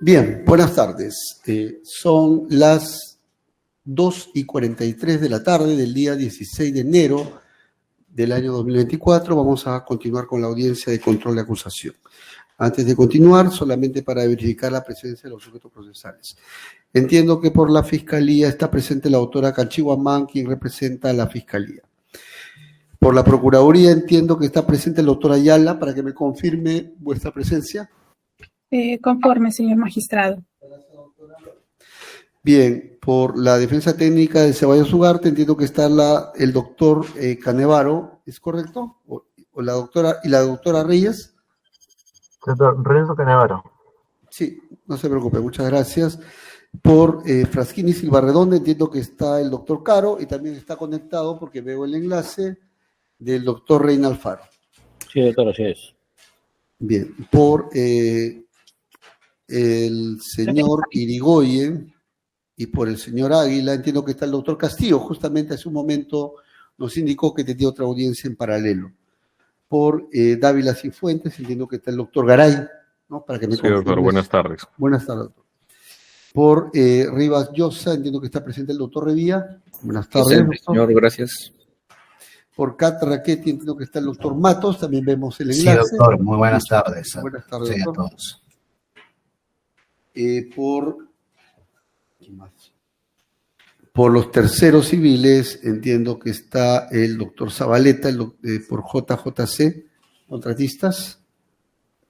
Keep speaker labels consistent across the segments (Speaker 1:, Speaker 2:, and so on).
Speaker 1: Bien, buenas tardes. Son las 2:43 de la tarde del día 16 de enero del año 2024. Vamos a continuar con la audiencia de control de acusación. Antes de continuar, solamente para verificar la presencia de los sujetos procesales. Entiendo que por la Fiscalía está presente la doctora Canchihuamán, quien representa a la Fiscalía. Por la Procuraduría entiendo que está presente el doctor Ayala, para que me confirme vuestra presencia.
Speaker 2: Conforme, señor magistrado.
Speaker 1: Bien, por la Defensa Técnica de Ceballos Ugarte entiendo que está el doctor Canevaro, ¿es correcto? ¿O la doctora Reyes?
Speaker 3: Doctor Renzo Canevaro.
Speaker 1: Sí, no se preocupe, muchas gracias. Por Fraschini Silvarredonda entiendo que está el doctor Caro y también está conectado porque veo el enlace del doctor Reina Alfaro.
Speaker 4: Sí, doctor, así es.
Speaker 1: Bien, por el señor Irigoyen y por el señor Águila entiendo que está el doctor Castillo. Justamente hace un momento nos indicó que tenía otra audiencia en paralelo. Por Dávila Cifuentes entiendo que está el doctor Garay, ¿no? Para que me
Speaker 5: Sí, doctor, buenas tardes.
Speaker 1: Buenas tardes, doctor. Por Rivas Llosa entiendo que está presente el doctor Revilla. Buenas tardes,
Speaker 6: presente, señor, gracias.
Speaker 1: Por Cat Raquetti entiendo que está el doctor Matos, también vemos el enlace.
Speaker 7: Sí, doctor, muy buenas tardes.
Speaker 1: Buenas tardes,
Speaker 7: sí,
Speaker 1: doctor.
Speaker 7: a todos.
Speaker 1: Por los terceros civiles entiendo que está el doctor Zabaleta, por JJC, contratistas.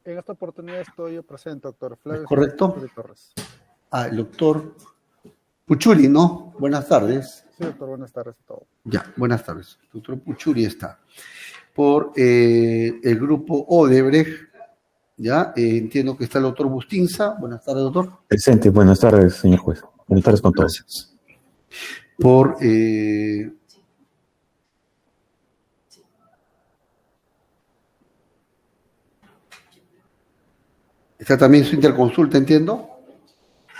Speaker 8: En esta oportunidad estoy presente, doctor Flavio.
Speaker 1: ¿Es correcto?
Speaker 8: Torres.
Speaker 1: El doctor Puchuri, ¿no? Buenas tardes.
Speaker 8: Sí, doctor, buenas tardes a todos.
Speaker 1: Ya, buenas tardes. El doctor Puchuri está. Por el grupo Odebrecht, ya, entiendo que está el doctor Bustinza. Buenas tardes, doctor.
Speaker 9: Presente, buenas tardes, señor juez. Buenas tardes con todos.
Speaker 1: Gracias. Por está también su interconsulta, entiendo.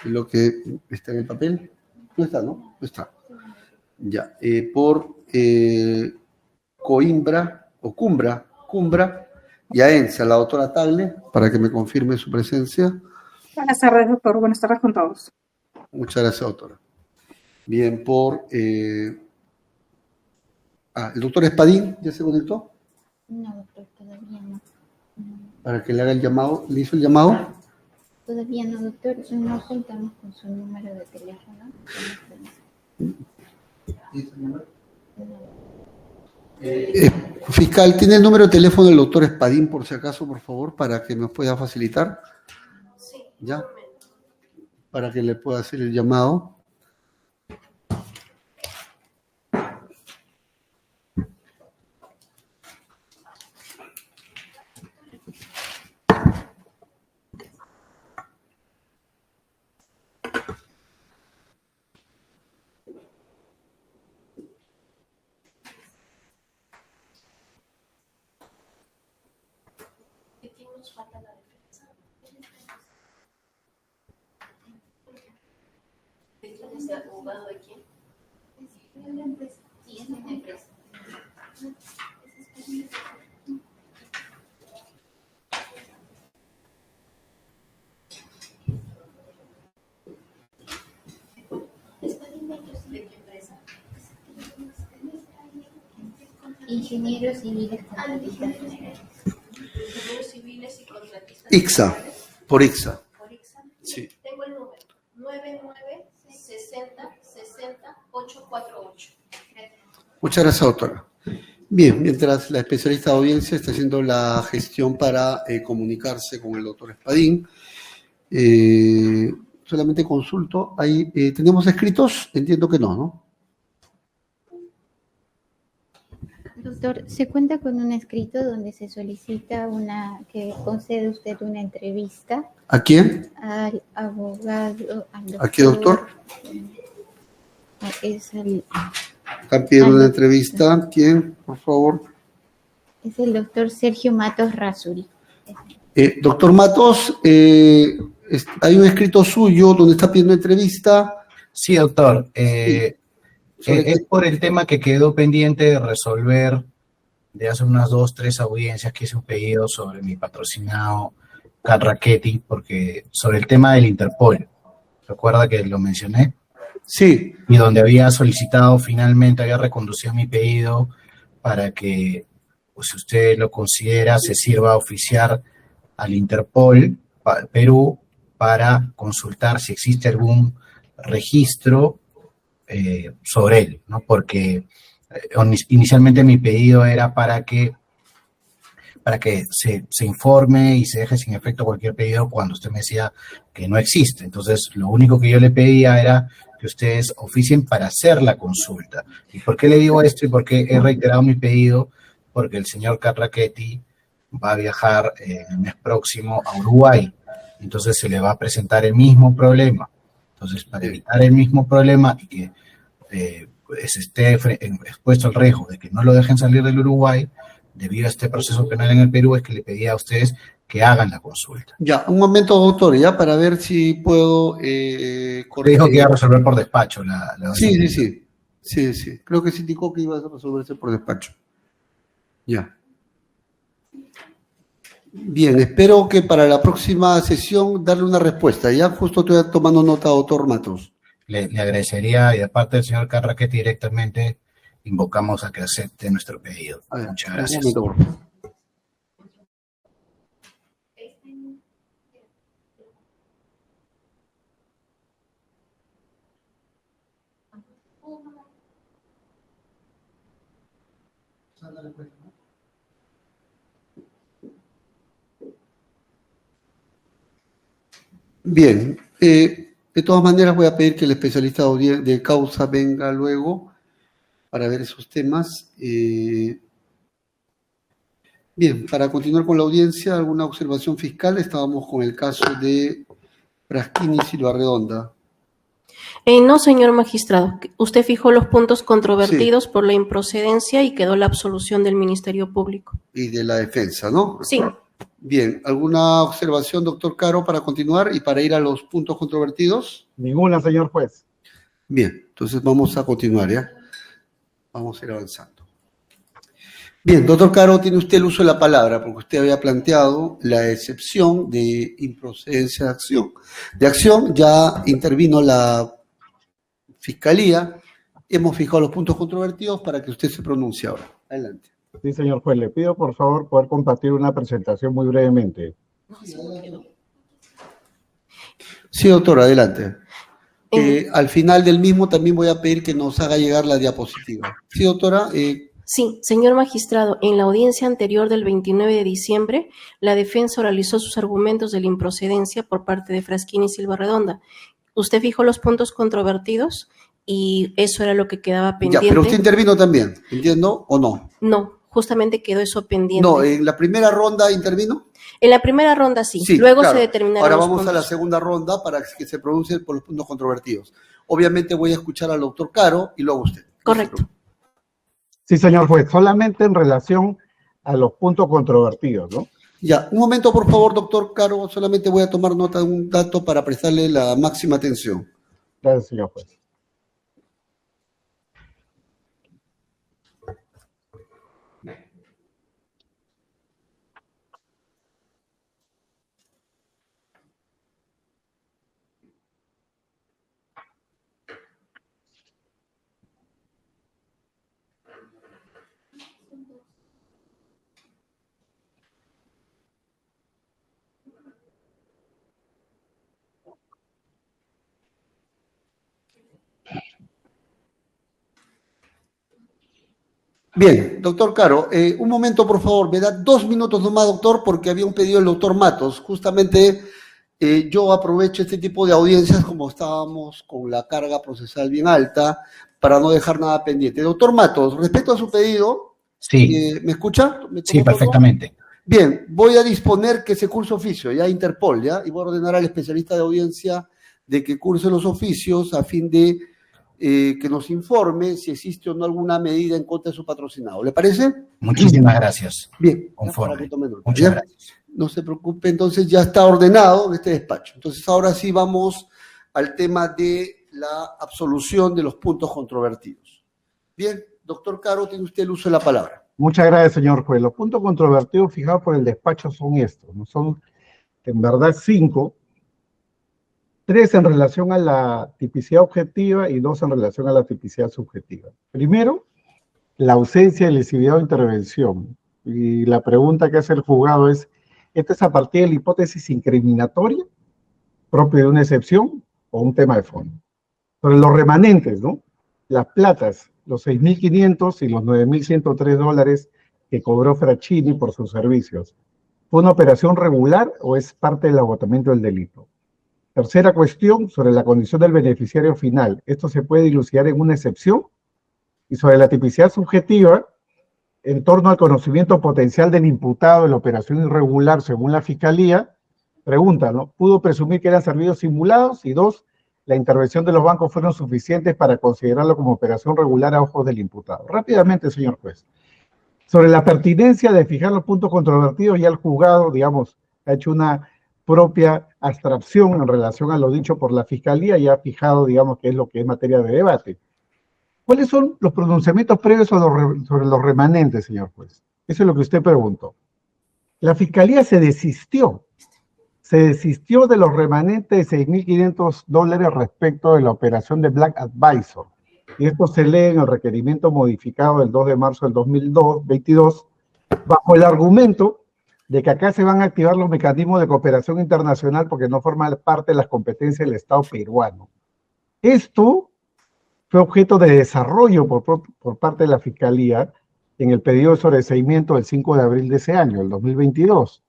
Speaker 1: Lo que está en el papel. No está, ¿no? No está. Ya. Por Coimbra o Cumbra y AENSA, la doctora Tagle, para que me confirme su presencia.
Speaker 2: Buenas tardes, doctor. Buenas tardes con todos.
Speaker 1: Muchas gracias, doctora. Bien, por el doctor Espadín, ¿ya se conectó?
Speaker 10: No, doctor, todavía no.
Speaker 1: Para que le haga el llamado. ¿Le hizo el llamado?
Speaker 10: Todavía no, doctor. No contamos con su número de teléfono.
Speaker 1: Fiscal, ¿tiene el número de teléfono del doctor Espadín, por si acaso, por favor, para que me pueda facilitar?
Speaker 11: Sí.
Speaker 1: ¿Ya? Para que le pueda hacer el llamado.
Speaker 11: Falta la defensa. ¿Es abogado de quién? Sí, es una empresa. ¿De qué empresa?
Speaker 10: Ingenieros civiles contratistas.
Speaker 11: Ingenieros civiles y contratistas.
Speaker 1: ICSA, por ICSA.
Speaker 11: ¿Por ICSA?
Speaker 1: Sí.
Speaker 11: Tengo el número. 99 60 60 848.
Speaker 1: Muchas gracias, doctora. Bien, mientras la especialista de audiencia está haciendo la gestión para comunicarse con el doctor Espadín, solamente consulto. Ahí, ¿tenemos escritos? Entiendo que no, ¿no?
Speaker 10: Doctor, ¿se cuenta con un escrito donde se solicita que concede usted una entrevista?
Speaker 1: ¿A quién?
Speaker 10: Al abogado, al doctor.
Speaker 1: ¿A qué doctor?
Speaker 10: Es el
Speaker 1: Están pidiendo una entrevista. ¿Quién, por favor?
Speaker 10: Es el doctor Sergio Matos Rasuri.
Speaker 1: Doctor Matos, hay un escrito suyo donde está pidiendo entrevista.
Speaker 7: Sí, doctor. Es por el tema que quedó pendiente de resolver de hace unas 2, 3 audiencias que hice un pedido sobre mi patrocinado Carrachetti, porque sobre el tema del Interpol, recuerda que lo mencioné,
Speaker 1: Sí,
Speaker 7: y donde había solicitado finalmente, había reconducido mi pedido para que, pues, si usted lo considera, se sirva a oficiar al Interpol Perú para consultar si existe algún registro sobre él, ¿no? Porque inicialmente mi pedido era para que se informe y se deje sin efecto cualquier pedido cuando usted me decía que no existe. Entonces, lo único que yo le pedía era que ustedes oficien para hacer la consulta. ¿Y por qué le digo esto y por qué he reiterado mi pedido? Porque el señor Carrachetti va a viajar el mes próximo a Uruguay. Entonces, se le va a presentar el mismo problema. Entonces, para evitar el mismo problema y que se esté expuesto al riesgo de que no lo dejen salir del Uruguay, debido a este proceso penal en el Perú, es que le pedía a ustedes que hagan la consulta.
Speaker 1: ya, un momento, doctor, ya para ver si puedo
Speaker 7: Usted dijo que iba a resolver por despacho la
Speaker 1: Sí. Creo que sí indicó que iba a resolverse por despacho. Ya. Bien, espero que para la próxima sesión darle una respuesta. Ya justo estoy tomando nota, doctor Matos.
Speaker 7: Le agradecería, y de parte del señor Carrachetti directamente, invocamos a que acepte nuestro pedido.
Speaker 1: A ver,
Speaker 7: Muchas gracias.
Speaker 1: un momento, por favor. Bien, de todas maneras voy a pedir que el especialista de causa venga luego para ver esos temas. Bien, para continuar con la audiencia, ¿alguna observación fiscal? Estábamos con el caso de Fraschini y Silva Redonda.
Speaker 5: No, señor magistrado. Usted fijó los puntos controvertidos por la improcedencia y quedó la absolución del Ministerio Público.
Speaker 1: Y de la defensa, ¿no?
Speaker 5: Sí.
Speaker 1: Bien, ¿alguna observación, doctor Caro, para continuar y para ir a los puntos controvertidos?
Speaker 8: Ninguna, señor juez.
Speaker 1: Bien, entonces vamos a continuar, ¿ya? Vamos a ir avanzando. Bien, doctor Caro, tiene usted el uso de la palabra, porque usted había planteado la excepción de improcedencia de acción. De acción ya intervino la Fiscalía, hemos fijado los puntos controvertidos para que usted se pronuncie ahora. Adelante.
Speaker 8: Sí, señor juez, le pido por favor poder compartir una presentación muy brevemente.
Speaker 1: Sí, doctor, adelante. Al final del mismo también voy a pedir que nos haga llegar la diapositiva. Sí, doctora.
Speaker 5: Sí, señor magistrado, en la audiencia anterior del 29 de diciembre, la defensa oralizó sus argumentos de la improcedencia por parte de Fraschini y Silva Redonda. Usted fijó los puntos controvertidos y eso era lo que quedaba pendiente.
Speaker 1: Ya, pero usted intervino también, ¿entiendo o no?
Speaker 5: No, justamente quedó eso pendiente.
Speaker 1: No, ¿en la primera ronda intervino?
Speaker 5: En la primera ronda sí,
Speaker 1: Sí,
Speaker 5: luego
Speaker 1: claro.
Speaker 5: se determinaron
Speaker 1: Ahora
Speaker 5: los
Speaker 1: vamos
Speaker 5: puntos.
Speaker 1: a la segunda ronda para que se pronuncie por los puntos controvertidos. Obviamente voy a escuchar al doctor Caro y luego usted.
Speaker 5: Correcto.
Speaker 8: Sí, señor juez, solamente en relación a los puntos controvertidos, ¿no?
Speaker 1: Ya, un momento por favor, doctor Caro, solamente voy a tomar nota de un dato para prestarle la máxima atención.
Speaker 8: Gracias, señor juez.
Speaker 1: Bien, doctor Caro, un momento por favor, me da 2 minutos nomás, doctor, porque había un pedido del doctor Matos. Justamente yo aprovecho este tipo de audiencias como estábamos con la carga procesal bien alta para no dejar nada pendiente. Doctor Matos, respecto a su pedido,
Speaker 7: Sí.
Speaker 1: ¿me escucha?
Speaker 7: Sí, perfectamente.
Speaker 1: Bien, voy a disponer que se curse oficio, ya Interpol, ya, y voy a ordenar al especialista de audiencia de que curse los oficios a fin de que nos informe si existe o no alguna medida en contra de su patrocinado. ¿Le parece?
Speaker 7: Muchísimas gracias.
Speaker 1: Bien,
Speaker 7: Conforme.
Speaker 1: para que tome nota,
Speaker 7: Muchas
Speaker 1: ¿ya?
Speaker 7: gracias.
Speaker 1: No se preocupe, entonces ya está ordenado este despacho. Entonces ahora sí vamos al tema de la absolución de los puntos controvertidos. Bien, doctor Caro, tiene usted el uso de la palabra.
Speaker 8: Muchas gracias, señor juez. Los puntos controvertidos fijados por el despacho son estos, ¿no? Son en verdad 5, 3 en relación a la tipicidad objetiva y 2 en relación a la tipicidad subjetiva. Primero, la ausencia de lesividad o intervención. Y la pregunta que hace el juzgado es, ¿esto es a partir de la hipótesis incriminatoria, propia de una excepción, o un tema de fondo? Sobre los remanentes, ¿no? Las platas, los 6.500 y los 9.103 dólares que cobró Fraschini por sus servicios. ¿Fue una operación regular o es parte del agotamiento del delito? Tercera cuestión, sobre la condición del beneficiario final. ¿Esto se puede dilucidar en una excepción? Y sobre la tipicidad subjetiva, en torno al conocimiento potencial del imputado de la operación irregular según la Fiscalía, pregunta, ¿no? ¿Pudo presumir que eran servicios simulados? Y 2, ¿la intervención de los bancos fueron suficientes para considerarlo como operación regular a ojos del imputado? Rápidamente, señor juez. Sobre la pertinencia de fijar los puntos controvertidos, ya el juzgado, digamos, ha hecho una propia abstracción en relación a lo dicho por la Fiscalía y ha fijado, digamos, que es lo que es materia de debate. ¿Cuáles son los pronunciamientos previos sobre los remanentes, señor juez? Eso es lo que usted preguntó. La Fiscalía se desistió de los remanentes de 6.500 dólares respecto de la operación de Black Advisor. Y esto se lee en el requerimiento modificado del 2 de marzo del 2022, bajo el argumento de que acá se van a activar los mecanismos de cooperación internacional porque no forman parte de las competencias del Estado peruano. Esto fue objeto de desarrollo por parte de la Fiscalía en el pedido de sobreseimiento del 5 de abril de ese año, el 2022.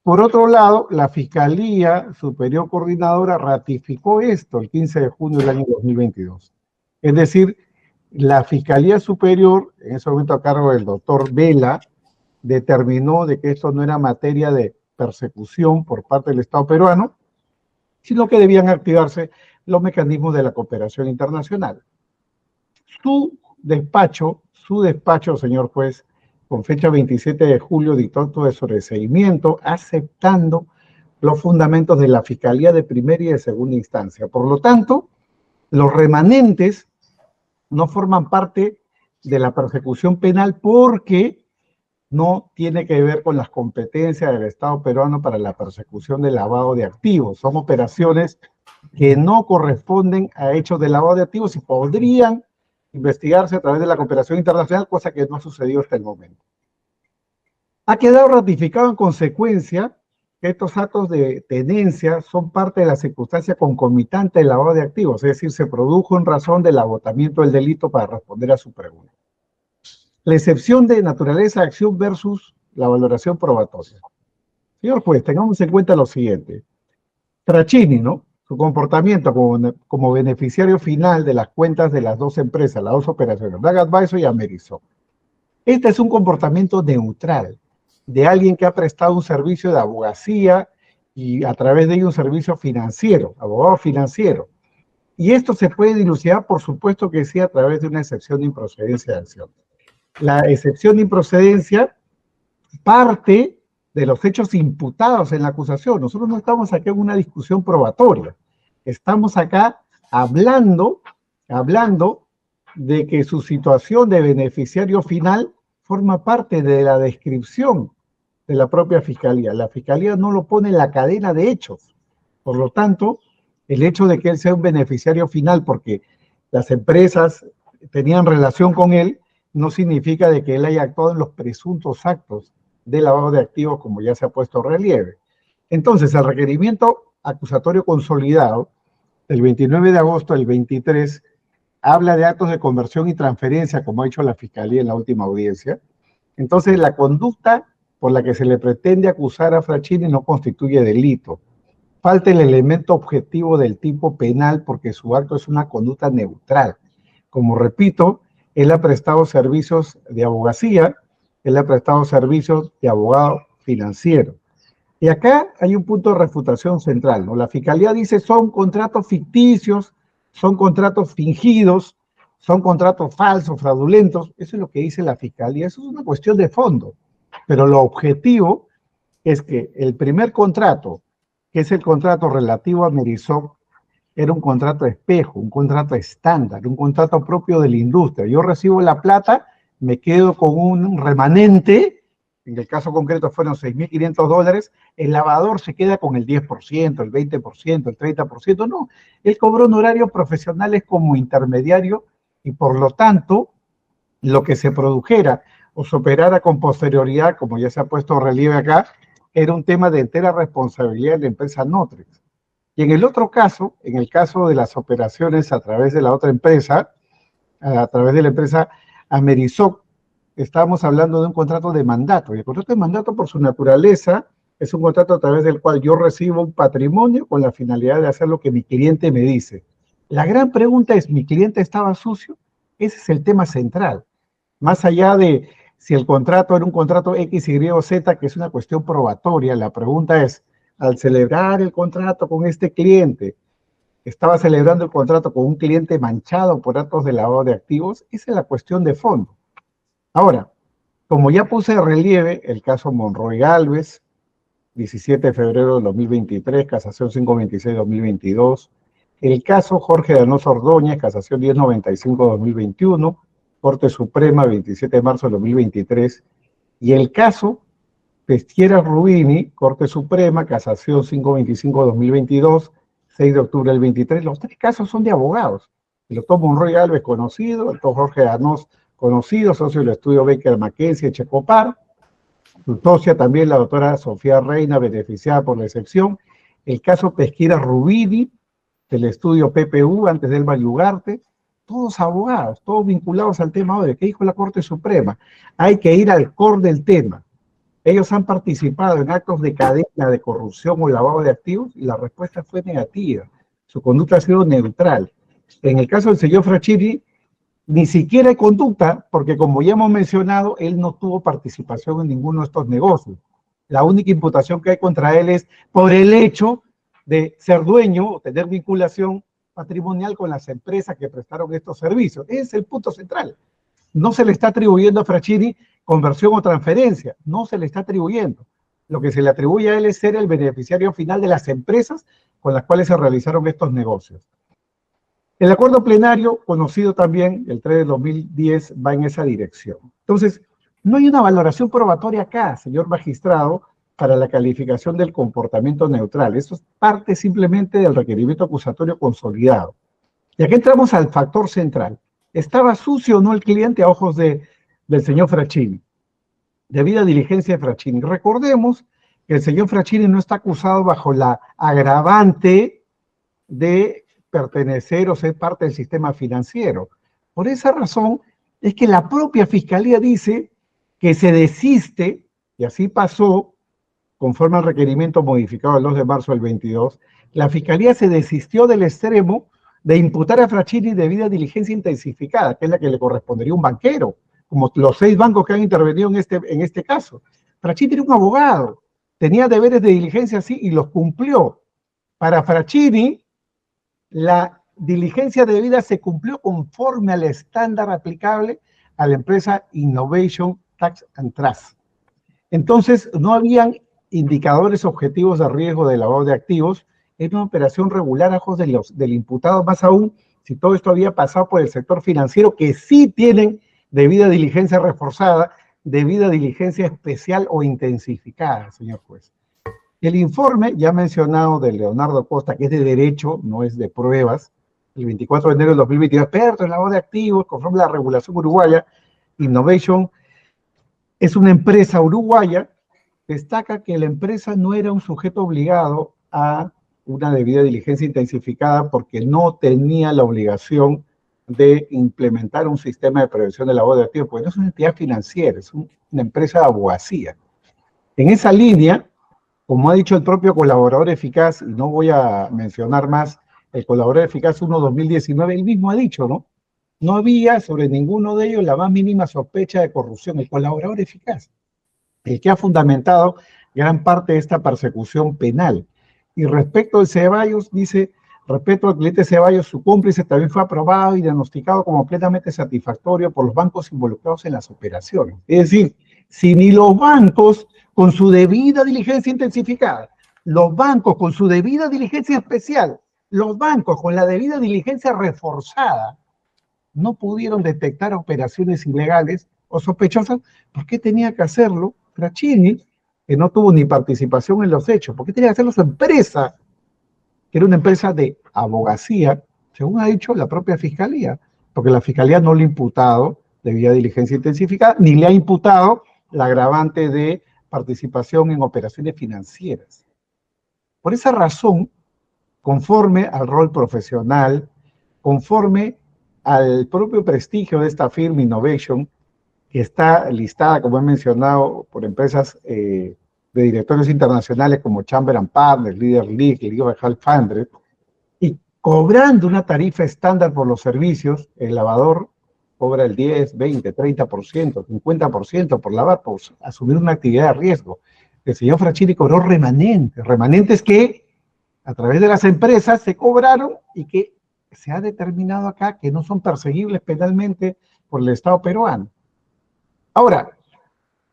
Speaker 8: Por otro lado, la Fiscalía Superior Coordinadora ratificó esto el 15 de junio del año 2022. Es decir, la Fiscalía Superior, en ese momento a cargo del doctor Vela, determinó de que esto no era materia de persecución por parte del Estado peruano, sino que debían activarse los mecanismos de la cooperación internacional. Su despacho, señor juez, con fecha 27 de julio, dictó acto de sobreseimiento aceptando los fundamentos de la Fiscalía de primera y de segunda instancia. Por lo tanto, los remanentes no forman parte de la persecución penal porque no tiene que ver con las competencias del Estado peruano para la persecución del lavado de activos. Son operaciones que no corresponden a hechos de lavado de activos y podrían investigarse a través de la cooperación internacional, cosa que no ha sucedido hasta el momento. Ha quedado ratificado en consecuencia que estos actos de tenencia son parte de la circunstancia concomitante del lavado de activos, es decir, se produjo en razón del agotamiento del delito para responder a su pregunta. La excepción de naturaleza de acción versus la valoración probatoria. Señor juez, tengamos en cuenta lo siguiente. Fraschini, ¿no? Su comportamiento como beneficiario final de las cuentas de las dos empresas, las dos operaciones, Black Advisor y Amerisol. Este es un comportamiento neutral de alguien que ha prestado un servicio de abogacía y a través de ello un servicio financiero, abogado financiero. Y esto se puede dilucidar, por supuesto que sí, a través de una excepción de improcedencia de acción. La excepción de improcedencia parte de los hechos imputados en la acusación. Nosotros no estamos aquí en una discusión probatoria. Estamos acá hablando de que su situación de beneficiario final forma parte de la descripción de la propia Fiscalía. La Fiscalía no lo pone en la cadena de hechos. Por lo tanto, el hecho de que él sea un beneficiario final porque las empresas tenían relación con él, no significa de que él haya actuado en los presuntos actos de lavado de activos, como ya se ha puesto relieve. Entonces, el requerimiento acusatorio consolidado del 29 de agosto del 23 habla de actos de conversión y transferencia, como ha dicho la Fiscalía en la última audiencia. Entonces, la conducta por la que se le pretende acusar a Fraschini no constituye delito. Falta el elemento objetivo del tipo penal porque su acto es una conducta neutral. Como repito, él ha prestado servicios de abogacía, él ha prestado servicios de abogado financiero. Y acá hay un punto de refutación central, ¿no? La Fiscalía dice son contratos ficticios, son contratos fingidos, son contratos falsos, fraudulentos. Eso es lo que dice la Fiscalía. Eso es una cuestión de fondo. Pero lo objetivo es que el primer contrato, que es el contrato relativo a Amerisol, era un contrato espejo, un contrato estándar, un contrato propio de la industria. Yo recibo la plata, me quedo con un remanente en el caso concreto fueron $6.500, el lavador se queda con el 10%, el 20%, el 30%, no. Él cobró honorarios profesionales como intermediario y por lo tanto, lo que se produjera o se operara con posterioridad, como ya se ha puesto relieve acá, era un tema de entera responsabilidad de la empresa Notrex. Y en el otro caso, en el caso de las operaciones a través de la otra empresa, a través de la empresa Amerisoc, estábamos hablando de un contrato de mandato. Y el contrato de mandato, por su naturaleza, es un contrato a través del cual yo recibo un patrimonio con la finalidad de hacer lo que mi cliente me dice. La gran pregunta es, ¿mi cliente estaba sucio? Ese es el tema central. Más allá de si el contrato era un contrato X, Y o Z, que es una cuestión probatoria, la pregunta es, al celebrar el contrato con este cliente, ¿estaba celebrando el contrato con un cliente manchado por actos de lavado de activos? Esa es la cuestión de fondo. Ahora, como ya puse de relieve el caso Monroy Galvez, 17 de febrero de 2023, casación 526-2022, el caso Jorge Danoso Ordóñez, casación 1095-2021, Corte Suprema, 27 de marzo de 2023, y el caso Pesquieras Rubini, Corte Suprema, casación 525-2022, 6 de octubre del 23, los tres casos son de abogados. El doctor Monroy Galvez, conocido, el doctor Jorge Danoso, conocido, socio del estudio Baker McKenzie, Checopar, su socia también la doctora Sofía Reina, beneficiada por la excepción, el caso Pesquieras Rubini, del estudio PPU, antes del Bayugarte, todos abogados, todos vinculados al tema de qué dijo la Corte Suprema. Hay que ir al core del tema. Ellos han participado en actos de cadena de corrupción o lavado de activos y la respuesta fue negativa. Su conducta ha sido neutral. En el caso del señor Fraschini, ni siquiera hay conducta, porque como ya hemos mencionado, él no tuvo participación en ninguno de estos negocios. La única imputación que hay contra él es por el hecho de ser dueño o tener vinculación patrimonial con las empresas que prestaron estos servicios. Ese es el punto central. No se le está atribuyendo a Fraschini conversión o transferencia, no se le está atribuyendo. Lo que se le atribuye a él es ser el beneficiario final de las empresas con las cuales se realizaron estos negocios. El acuerdo plenario, conocido también, el 3 de 2010, va en esa dirección. Entonces, no hay una valoración probatoria acá, señor magistrado, para la calificación del comportamiento neutral. Eso es parte simplemente del requerimiento acusatorio consolidado. Y aquí entramos al factor central. ¿Estaba sucio o no el cliente a ojos del señor Fraschini? Debida diligencia de Fraschini. Recordemos que el señor Fraschini no está acusado bajo la agravante de pertenecer o ser parte del sistema financiero. Por esa razón es que la propia Fiscalía dice que se desiste, y así pasó, conforme al requerimiento modificado el 2 de marzo del 22, la Fiscalía se desistió del extremo de imputar a Fraschini debida diligencia intensificada, que es la que le correspondería a un banquero, como los 6 bancos que han intervenido en este caso. Fraschini era un abogado, tenía deberes de diligencia así y los cumplió. Para Fraschini, la diligencia debida se cumplió conforme al estándar aplicable a la empresa Innovation Tax and Trust. Entonces, no habían indicadores objetivos de riesgo de lavado de activos. Era una operación regular a ojos del imputado, más aún si todo esto había pasado por el sector financiero, que sí tienen debida diligencia reforzada, debida diligencia especial o intensificada, señor juez. El informe ya mencionado de Leonardo Costa, que es de derecho, no es de pruebas, el 24 de enero del 2022, experto en lavado de activos, conforme a la regulación uruguaya, Innovation es una empresa uruguaya, destaca que la empresa no era un sujeto obligado a una debida diligencia intensificada porque no tenía la obligación de implementar un sistema de prevención del lavado de activos, porque no es una entidad financiera, es una empresa de abogacía. En esa línea, como ha dicho el propio colaborador eficaz, y no voy a mencionar más, el colaborador eficaz 1-2019, él mismo ha dicho, ¿no? No había sobre ninguno de ellos la más mínima sospecha de corrupción, el colaborador eficaz, el que ha fundamentado gran parte de esta persecución penal. Y respecto al Ceballos, dice, respecto al cliente Ceballos, su cómplice también fue aprobado y diagnosticado como plenamente satisfactorio por los bancos involucrados en las operaciones. Es decir, si ni los bancos con su debida diligencia intensificada, los bancos con su debida diligencia especial, los bancos con la debida diligencia reforzada, no pudieron detectar operaciones ilegales o sospechosas, ¿por qué tenía que hacerlo Fraschini, que no tuvo ni participación en los hechos, porque tenía que hacerlo su empresa, que era una empresa de abogacía, según ha dicho la propia Fiscalía, porque la Fiscalía no le ha imputado debida diligencia intensificada, ni le ha imputado la agravante de participación en operaciones financieras. Por esa razón, conforme al rol profesional, conforme al propio prestigio de esta firma Innovation, que está listada, como he mencionado, por empresas de directorios internacionales como Chamber & Partners, Leader League, Legal 500, y cobrando una tarifa estándar por los servicios, el lavador cobra el 10, 20, 30%, 50% por lavar, por asumir una actividad de riesgo. El señor Fraschini cobró remanentes que a través de las empresas se cobraron y que se ha determinado acá que no son perseguibles penalmente por el Estado peruano. Ahora,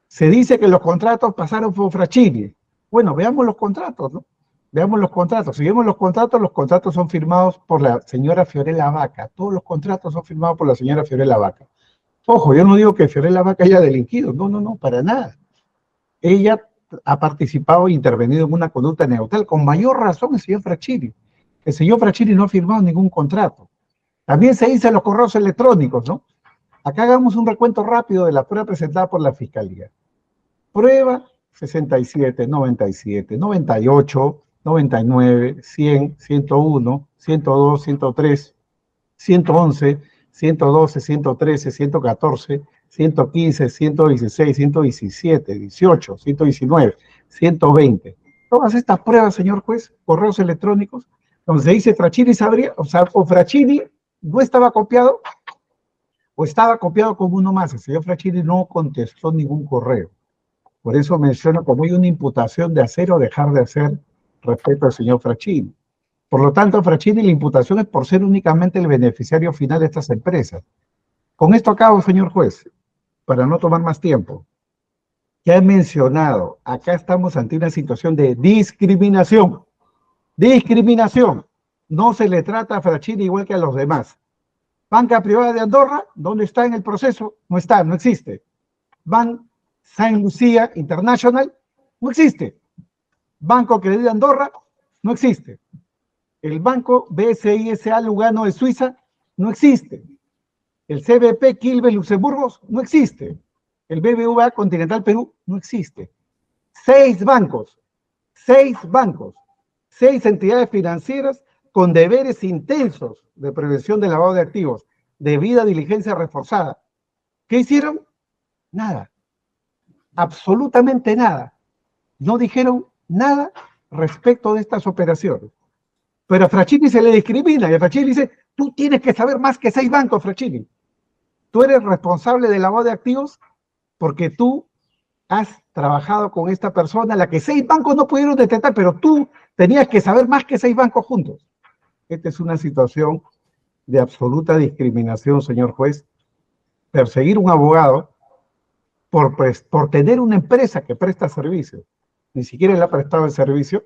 Speaker 8: se dice que los contratos pasaron por Fraschini. Bueno, veamos los contratos, ¿no? Veamos los contratos. Si vemos los contratos son firmados por la señora Fiorella Vaca. Todos los contratos son firmados por la señora Fiorella Vaca. Ojo, yo no digo que Fiorella Vaca haya delinquido. No, para nada. Ella ha participado e intervenido en una conducta neutral. Con mayor razón el señor Fraschini. El señor Fraschini no ha firmado ningún contrato. También se dice los correos electrónicos, ¿no? Acá hagamos un recuento rápido de la prueba presentada por la Fiscalía. Prueba 67, 97, 98, 99, 100, 101, 102, 103, 111, 112, 113, 114, 115, 116, 117, 18, 119, 120. Todas estas pruebas, señor juez, correos electrónicos, donde se dice Fraschini sabría, o Fraschini no estaba copiado, o estaba copiado como uno más. El señor Fraschini no contestó ningún correo. Por eso menciono como hay una imputación de hacer o dejar de hacer respecto al señor Fraschini. Por lo tanto, a Fraschini la imputación es por ser únicamente el beneficiario final de estas empresas. Con esto acabo, señor juez, para no tomar más tiempo. Ya he mencionado, acá estamos ante una situación de discriminación. Discriminación. No se le trata a Fraschini igual que a los demás. Banca Privada de Andorra, ¿dónde está en el proceso? No está, no existe. Bank Saint Lucia International, no existe. Banco Credit de Andorra, no existe. El Banco BSI S.A. Lugano de Suiza, no existe. El CBP Quilmes Luxemburgo, no existe. El BBVA Continental Perú, no existe. 6 bancos, 6 entidades financieras con deberes intensos de prevención del lavado de activos, debida diligencia reforzada. ¿Qué hicieron? Nada. Absolutamente nada. No dijeron nada respecto de estas operaciones. Pero a Fraschini se le discrimina y a Fraschini dice, tú tienes que saber más que 6 bancos, Fraschini. Tú eres responsable del lavado de activos porque tú has trabajado con esta persona, la que 6 bancos no pudieron detectar, pero tú tenías que saber más que 6 bancos juntos. Esta es una situación de absoluta discriminación, señor juez. Perseguir un abogado por tener una empresa que presta servicios, ni siquiera le ha prestado el servicio,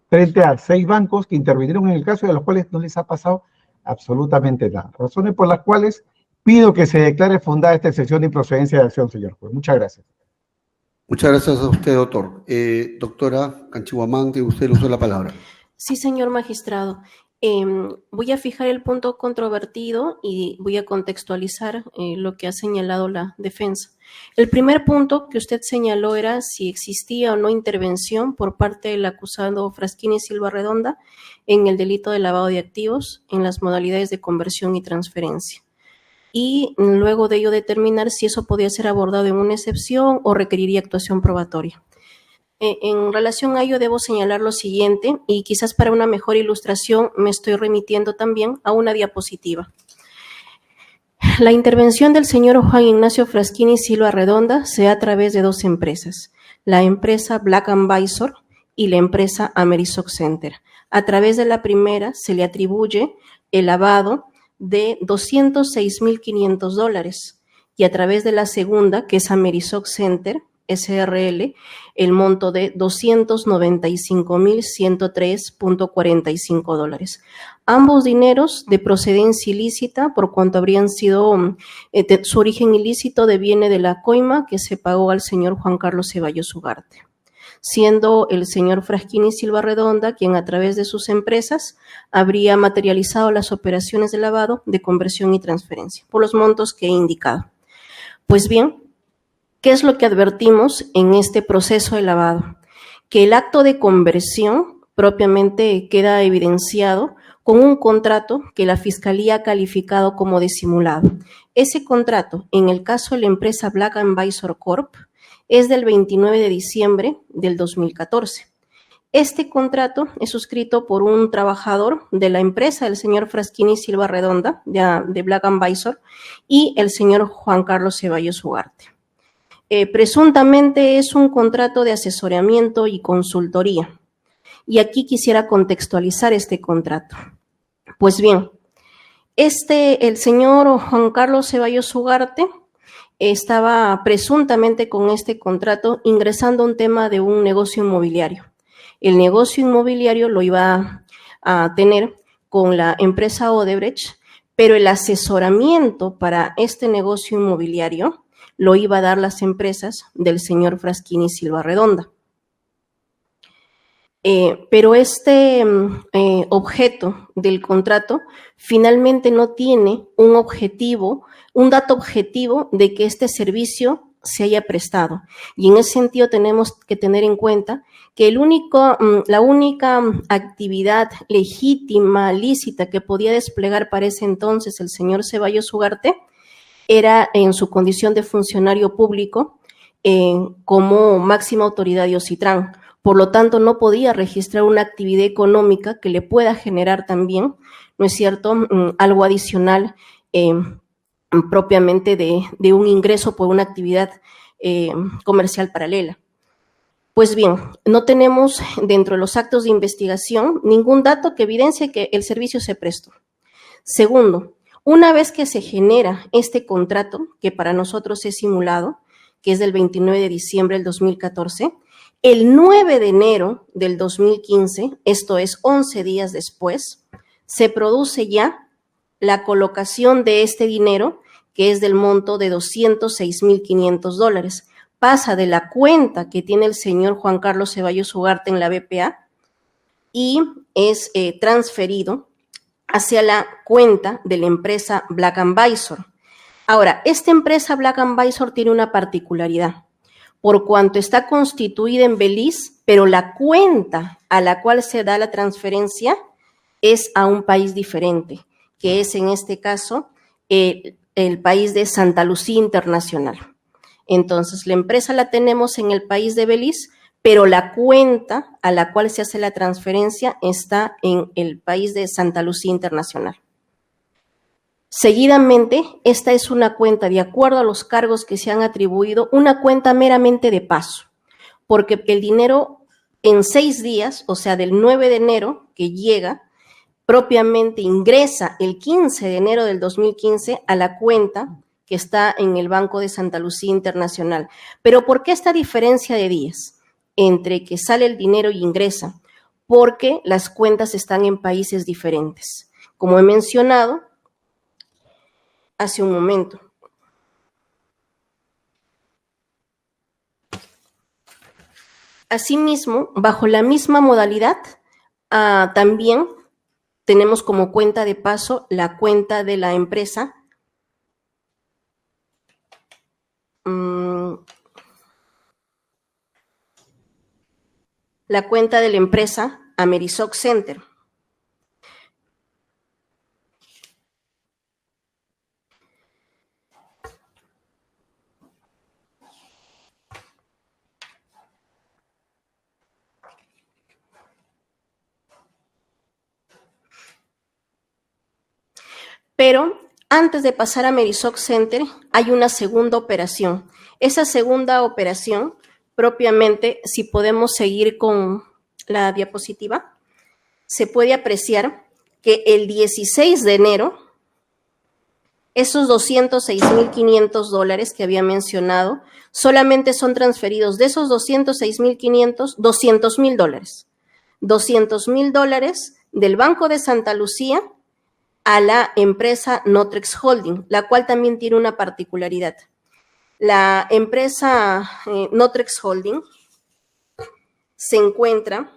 Speaker 8: frente a 6 bancos que intervinieron en el caso y a los cuales no les ha pasado absolutamente nada. Razones por las cuales pido que se declare fundada esta excepción de improcedencia de acción, señor juez. Muchas gracias.
Speaker 1: Muchas gracias a usted, doctor. Doctora Canchihuamán, usted le usó la palabra.
Speaker 5: Sí, señor magistrado. Voy a fijar el punto controvertido y voy a contextualizar lo que ha señalado la defensa. El primer punto que usted señaló era si existía o no intervención por parte del acusado Fraschini Silva Redonda en el delito de lavado de activos en las modalidades de conversión y transferencia. Y luego de ello determinar si eso podía ser abordado en una excepción o requeriría actuación probatoria. En relación a ello debo señalar lo siguiente, y quizás para una mejor ilustración me estoy remitiendo también a una diapositiva. La intervención del señor Juan Ignacio Fraschini Silva Redonda se da a través de 2 empresas, la empresa Black & Visor y la empresa Amerisoc Center. A través de la primera se le atribuye el lavado de $206,500 y a través de la segunda, que es Amerisoc Center, SRL el monto de $295.103.45. Ambos dineros de procedencia ilícita, por cuanto habrían sido, su origen ilícito deviene de la coima que se pagó al señor Juan Carlos Ceballos Ugarte, siendo el señor Fraschini Silva Redonda quien a través de sus empresas habría materializado las operaciones de lavado, de conversión y transferencia, por los montos que he indicado. Pues bien, ¿qué es lo que advertimos en este proceso de lavado? Que el acto de conversión propiamente queda evidenciado con un contrato que la Fiscalía ha calificado como de simulado. Ese contrato, en el caso de la empresa Black Visor Corp., es del 29 de diciembre del 2014. Este contrato es suscrito por un trabajador de la empresa, el señor Fraschini Silva Redonda, de Black Visor, y el señor Juan Carlos Ceballos Ugarte. Presuntamente es un contrato de asesoramiento y consultoría. Y aquí quisiera contextualizar este contrato. Pues bien, el señor Juan Carlos Ceballos Ugarte estaba presuntamente con este contrato ingresando a un tema de un negocio inmobiliario. El negocio inmobiliario lo iba a tener con la empresa Odebrecht, pero el asesoramiento para este negocio inmobiliario lo iba a dar las empresas del señor Fraschini Silva Redonda. Pero este objeto del contrato finalmente no tiene un objetivo, un dato objetivo de que este servicio se haya prestado. Y en ese sentido tenemos que tener en cuenta que la única actividad legítima, lícita que podía desplegar para ese entonces el señor Ceballos Ugarte era en su condición de funcionario público como máxima autoridad de Ocitran. Por lo tanto, no podía registrar una actividad económica que le pueda generar también, ¿no es cierto?, algo adicional propiamente de un ingreso por una actividad comercial paralela. Pues bien, no tenemos dentro de los actos de investigación ningún dato que evidencie que el servicio se prestó. Segundo, una vez que se genera este contrato, que para nosotros es simulado, que es del 29 de diciembre del 2014, el 9 de enero del 2015, esto es 11 días después, se produce ya la colocación de este dinero, que es del monto de $206.500. Pasa de la cuenta que tiene el señor Juan Carlos Ceballos Ugarte en la BPA y es transferido hacia la cuenta de la empresa Black Visor. Ahora, esta empresa Black Visor tiene una particularidad, por cuanto está constituida en Belice, pero la cuenta a la cual se da la transferencia es a un país diferente, que es en este caso el país de Santa Lucía Internacional. Entonces, la empresa la tenemos en el país de Belice, pero la cuenta a la cual se hace la transferencia está en el país de Santa Lucía Internacional. Seguidamente, esta es una cuenta, de acuerdo a los cargos que se han atribuido, una cuenta meramente de paso, porque el dinero en 6 días, o sea, del 9 de enero que llega, propiamente ingresa el 15 de enero del 2015 a la cuenta que está en el Banco de Santa Lucía Internacional. Pero ¿por qué esta diferencia de días entre que sale el dinero y ingresa? Porque las cuentas están en países diferentes. Como he mencionado hace un momento. Asimismo, bajo la misma modalidad, también tenemos como cuenta de paso la cuenta de la empresa Amerisoc Center. Pero antes de pasar a Amerisoc Center, hay una segunda operación. Esa segunda operación, propiamente, si podemos seguir con la diapositiva, se puede apreciar que el 16 de enero Esos $206.500 que había mencionado solamente son transferidos de esos $206.500, $200.000. $200.000 del Banco de Santa Lucía a la empresa Notrex Holding, la cual también tiene una particularidad. La empresa Notrex Holding se encuentra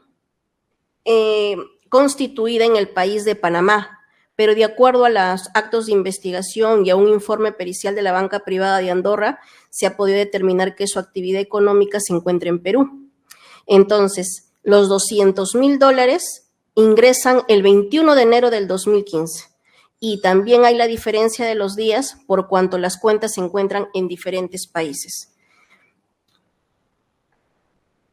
Speaker 5: constituida en el país de Panamá, pero de acuerdo a los actos de investigación y a un informe pericial de la banca privada de Andorra, se ha podido determinar que su actividad económica se encuentra en Perú. Entonces, los $200.000 ingresan el 21 de enero del 2015. Y también hay la diferencia de los días por cuanto las cuentas se encuentran en diferentes países.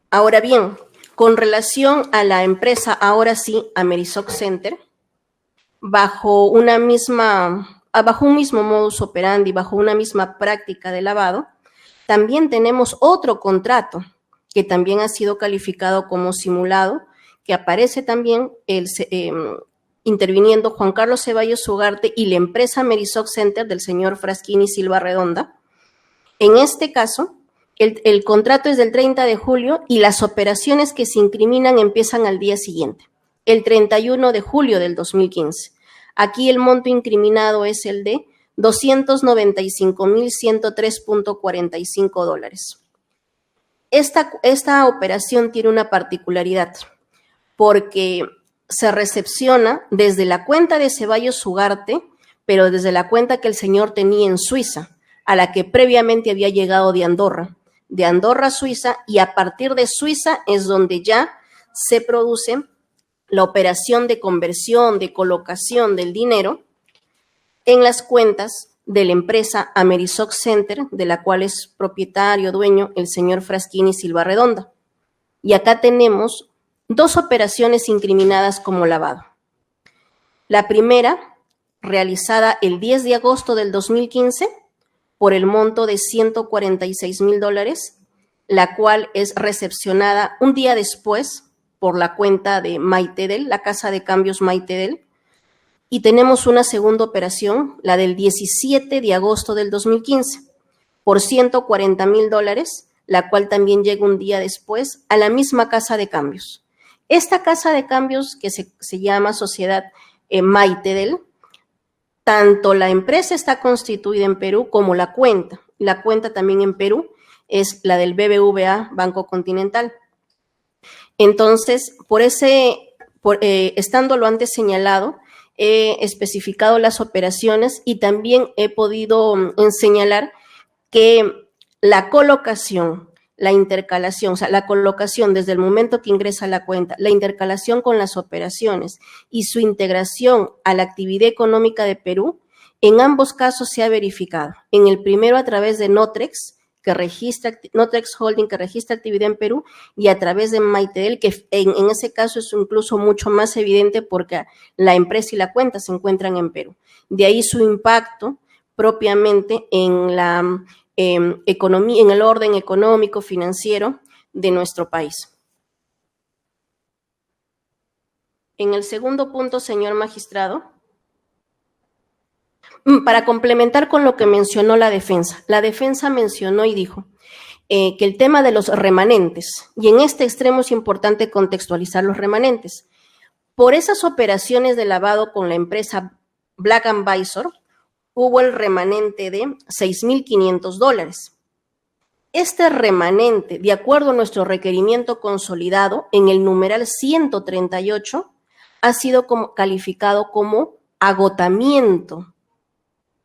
Speaker 5: Ahora bien, con relación a la empresa, ahora sí, Amerisoc Center, bajo un mismo modus operandi, bajo una misma práctica de lavado, también tenemos otro contrato que también ha sido calificado como simulado, que aparece también interviniendo Juan Carlos Ceballos Ugarte y la empresa Amerisoc Center del señor Fraschini Silva Redonda. En este caso, el contrato es del 30 de julio y las operaciones que se incriminan empiezan al día siguiente, el 31 de julio del 2015. Aquí el monto incriminado es el de $295.103.45. Esta operación tiene una particularidad porque se recepciona desde la cuenta de Ceballos Ugarte, pero desde la cuenta que el señor tenía en Suiza, a la que previamente había llegado de Andorra a Suiza, y a partir de Suiza es donde ya se produce la operación de conversión, de colocación del dinero en las cuentas de la empresa Amerisoc Center, de la cual es propietario, dueño, el señor Fraschini Silva Redonda. Y acá tenemos dos operaciones incriminadas como lavado. La primera, realizada el 10 de agosto del 2015, por el monto de $146.000, la cual es recepcionada un día después por la cuenta de Maitedel, la casa de cambios Maitedel. Y tenemos una segunda operación, la del 17 de agosto del 2015, por $140.000, la cual también llega un día después a la misma casa de cambios. Esta casa de cambios, que se llama Sociedad Maitedel, tanto la empresa está constituida en Perú como la cuenta. La cuenta también en Perú es la del BBVA Banco Continental. Entonces, estando lo antes señalado, he especificado las operaciones y también he podido señalar que la colocación, la intercalación, o sea, la colocación desde el momento que ingresa a la cuenta, la intercalación con las operaciones y su integración a la actividad económica de Perú, en ambos casos se ha verificado. En el primero a través de Notrex Holding, que registra actividad en Perú, y a través de Maitedel, que en ese caso es incluso mucho más evidente porque la empresa y la cuenta se encuentran en Perú. De ahí su impacto propiamente en la economía, en el orden económico, financiero de nuestro país. En el segundo punto, señor magistrado, para complementar con lo que mencionó la defensa mencionó y dijo que el tema de los remanentes, y en este extremo es importante contextualizar los remanentes. Por esas operaciones de lavado con la empresa Black & Visor, hubo el remanente de $6.500. Este remanente, de acuerdo a nuestro requerimiento consolidado, en el numeral 138, ha sido calificado como agotamiento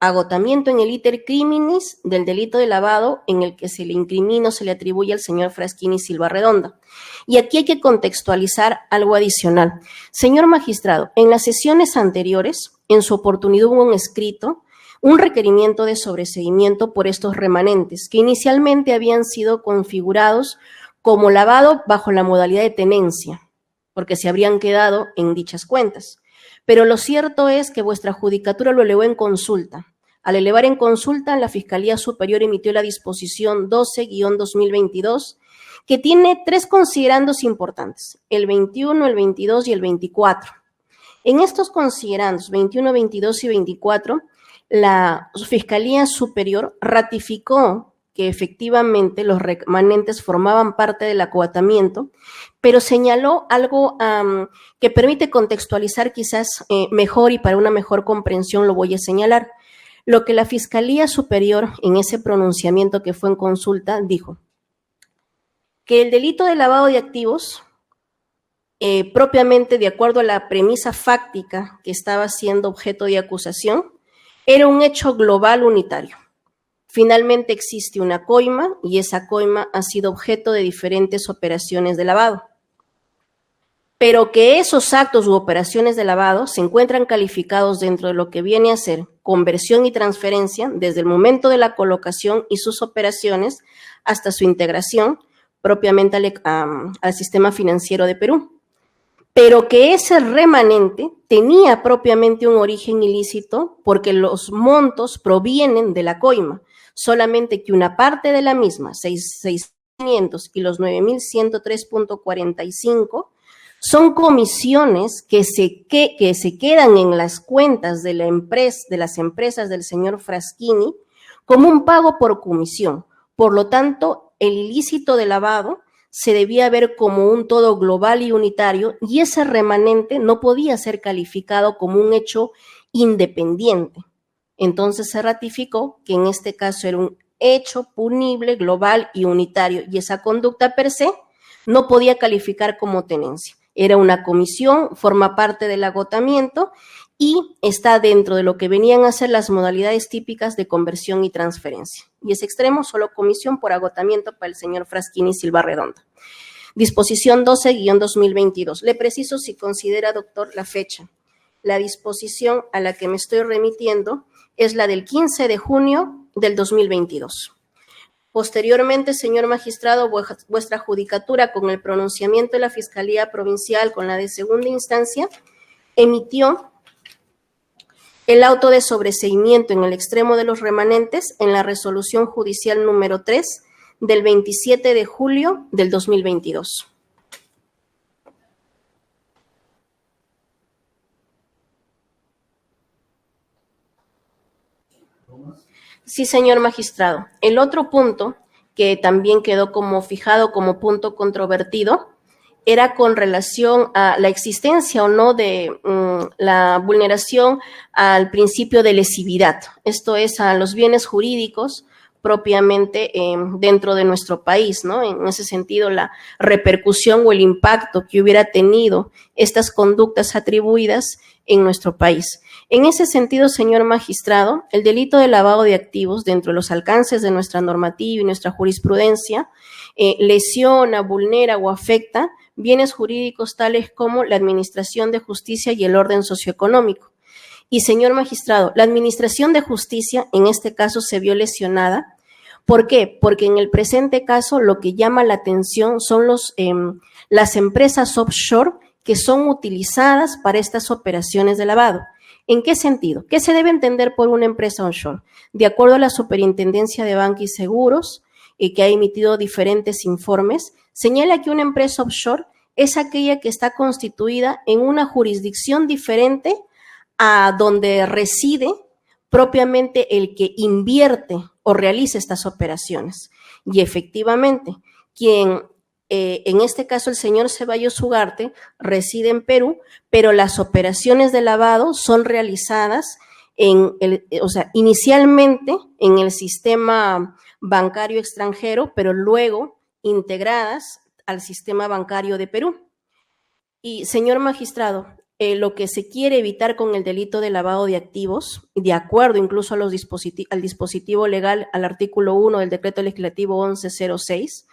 Speaker 5: en el iter criminis del delito de lavado en el que se le incrimina o se le atribuye al señor Fraschini Silva Redonda. Y aquí hay que contextualizar algo adicional. Señor magistrado, en las sesiones anteriores, en su oportunidad hubo un requerimiento de sobreseimiento por estos remanentes, que inicialmente habían sido configurados como lavado bajo la modalidad de tenencia, porque se habrían quedado en dichas cuentas. Pero lo cierto es que vuestra judicatura lo elevó en consulta. Al elevar en consulta, la Fiscalía Superior emitió la disposición 12-2022, que tiene 3 considerandos importantes, el 21, el 22 y el 24. En estos considerandos, 21, 22 y 24, la Fiscalía Superior ratificó que efectivamente los remanentes formaban parte del acotamiento, pero señaló algo que permite contextualizar quizás mejor, y para una mejor comprensión lo voy a señalar. Lo que la Fiscalía Superior en ese pronunciamiento que fue en consulta dijo: que el delito de lavado de activos, propiamente de acuerdo a la premisa fáctica que estaba siendo objeto de acusación, era un hecho global unitario. Finalmente existe una coima y esa coima ha sido objeto de diferentes operaciones de lavado. Pero que esos actos u operaciones de lavado se encuentran calificados dentro de lo que viene a ser conversión y transferencia desde el momento de la colocación y sus operaciones hasta su integración propiamente al sistema financiero de Perú. Pero que ese remanente tenía propiamente un origen ilícito porque los montos provienen de la coima, solamente que una parte de la misma, 6.500 y los 9.103.45, son comisiones que se quedan en las cuentas de las empresas del señor Fraschini como un pago por comisión. Por lo tanto, el ilícito de lavado se debía ver como un todo global y unitario, y ese remanente no podía ser calificado como un hecho independiente. Entonces se ratificó que en este caso era un hecho punible, global y unitario, y esa conducta per se no podía calificar como tenencia. Era una comisión, forma parte del agotamiento y está dentro de lo que venían a ser las modalidades típicas de conversión y transferencia. Y ese extremo, solo comisión por agotamiento para el señor Fraschini Silva Redonda. Disposición 12-2022. Le preciso si considera, doctor, la fecha. La disposición a la que me estoy remitiendo es la del 15 de junio del 2022. Posteriormente, señor magistrado, vuestra judicatura, con el pronunciamiento de la Fiscalía Provincial, con la de segunda instancia, emitió el auto de sobreseimiento en el extremo de los remanentes en la resolución judicial número 3 del 27 de julio del 2022. Sí, señor magistrado. El otro punto que también quedó como fijado como punto controvertido era con relación a la existencia o no de la vulneración al principio de lesividad, esto es, a los bienes jurídicos propiamente dentro de nuestro país, ¿no? En ese sentido, la repercusión o el impacto que hubiera tenido estas conductas atribuidas en nuestro país. En ese sentido, señor magistrado, el delito de lavado de activos, dentro de los alcances de nuestra normativa y nuestra jurisprudencia, lesiona, vulnera o afecta bienes jurídicos tales como la administración de justicia y el orden socioeconómico. Y, señor magistrado, la administración de justicia en este caso se vio lesionada. ¿Por qué? Porque en el presente caso lo que llama la atención son las empresas offshore que son utilizadas para estas operaciones de lavado. ¿En qué sentido? ¿Qué se debe entender por una empresa onshore? De acuerdo a la Superintendencia de Banca y Seguros, que ha emitido diferentes informes, señala que una empresa offshore es aquella que está constituida en una jurisdicción diferente a donde reside propiamente el que invierte o realiza estas operaciones. Y efectivamente, quien en este caso el señor Ceballos Ugarte reside en Perú, pero las operaciones de lavado son realizadas inicialmente en el sistema bancario extranjero, pero luego integradas al sistema bancario de Perú. Y, señor magistrado, lo que se quiere evitar con el delito de lavado de activos, de acuerdo incluso al dispositivo legal, al artículo 1 del decreto legislativo 1106,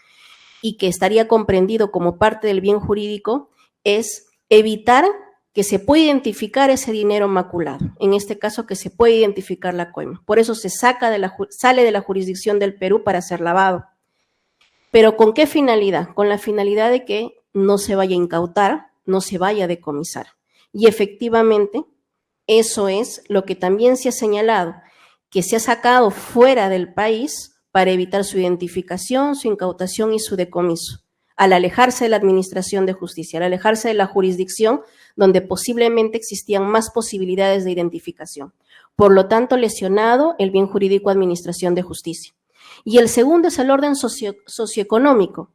Speaker 5: y que estaría comprendido como parte del bien jurídico, es evitar que se pueda identificar ese dinero maculado, en este caso que se puede identificar la coima. Por eso se sale de la jurisdicción del Perú para ser lavado. ¿Pero con qué finalidad? Con la finalidad de que no se vaya a incautar, no se vaya a decomisar. Y efectivamente, eso es lo que también se ha señalado, que se ha sacado fuera del país para evitar su identificación, su incautación y su decomiso. al alejarse de la administración de justicia, al alejarse de la jurisdicción donde posiblemente existían más posibilidades de identificación. Por lo tanto, lesionado el bien jurídico administración de justicia. Y el segundo es el orden socioeconómico.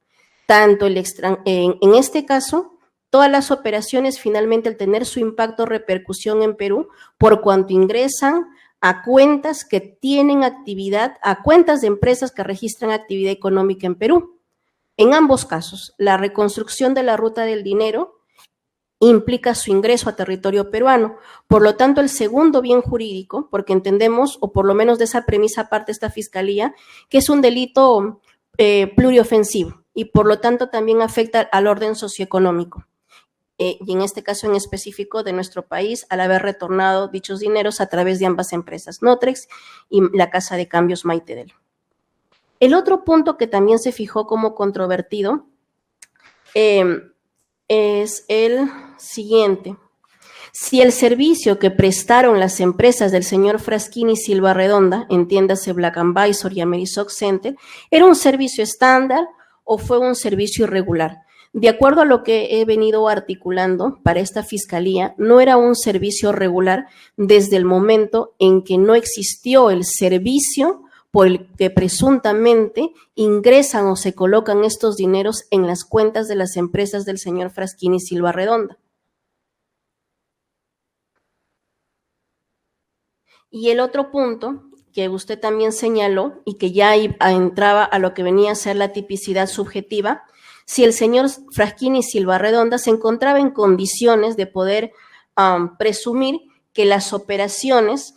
Speaker 5: Tanto en este caso, todas las operaciones finalmente al tener su impacto o repercusión en Perú, por cuanto ingresan a cuentas que tienen actividad, a cuentas de empresas que registran actividad económica en Perú. En ambos casos, la reconstrucción de la ruta del dinero implica su ingreso a territorio peruano. Por lo tanto, el segundo bien jurídico, porque entendemos, o por lo menos de esa premisa parte esta Fiscalía, que es un delito pluriofensivo y por lo tanto también afecta al orden socioeconómico. Y en este caso en específico de nuestro país, al haber retornado dichos dineros a través de ambas empresas, Notrex y la Casa de Cambios Maitedel. El otro punto que también se fijó como controvertido es el siguiente. Si el servicio que prestaron las empresas del señor Fraschini Silva Redonda, entiéndase Black & Visor y Amerisoc Center, era un servicio estándar o fue un servicio irregular. De acuerdo a lo que he venido articulando para esta Fiscalía, no era un servicio regular desde el momento en que no existió el servicio por el que presuntamente ingresan o se colocan estos dineros en las cuentas de las empresas del señor Fraschini Silva Redonda. Y el otro punto que usted también señaló y que ya entraba a lo que venía a ser la tipicidad subjetiva, si el señor Fraschini Silva Redonda se encontraba en condiciones de poder presumir que las operaciones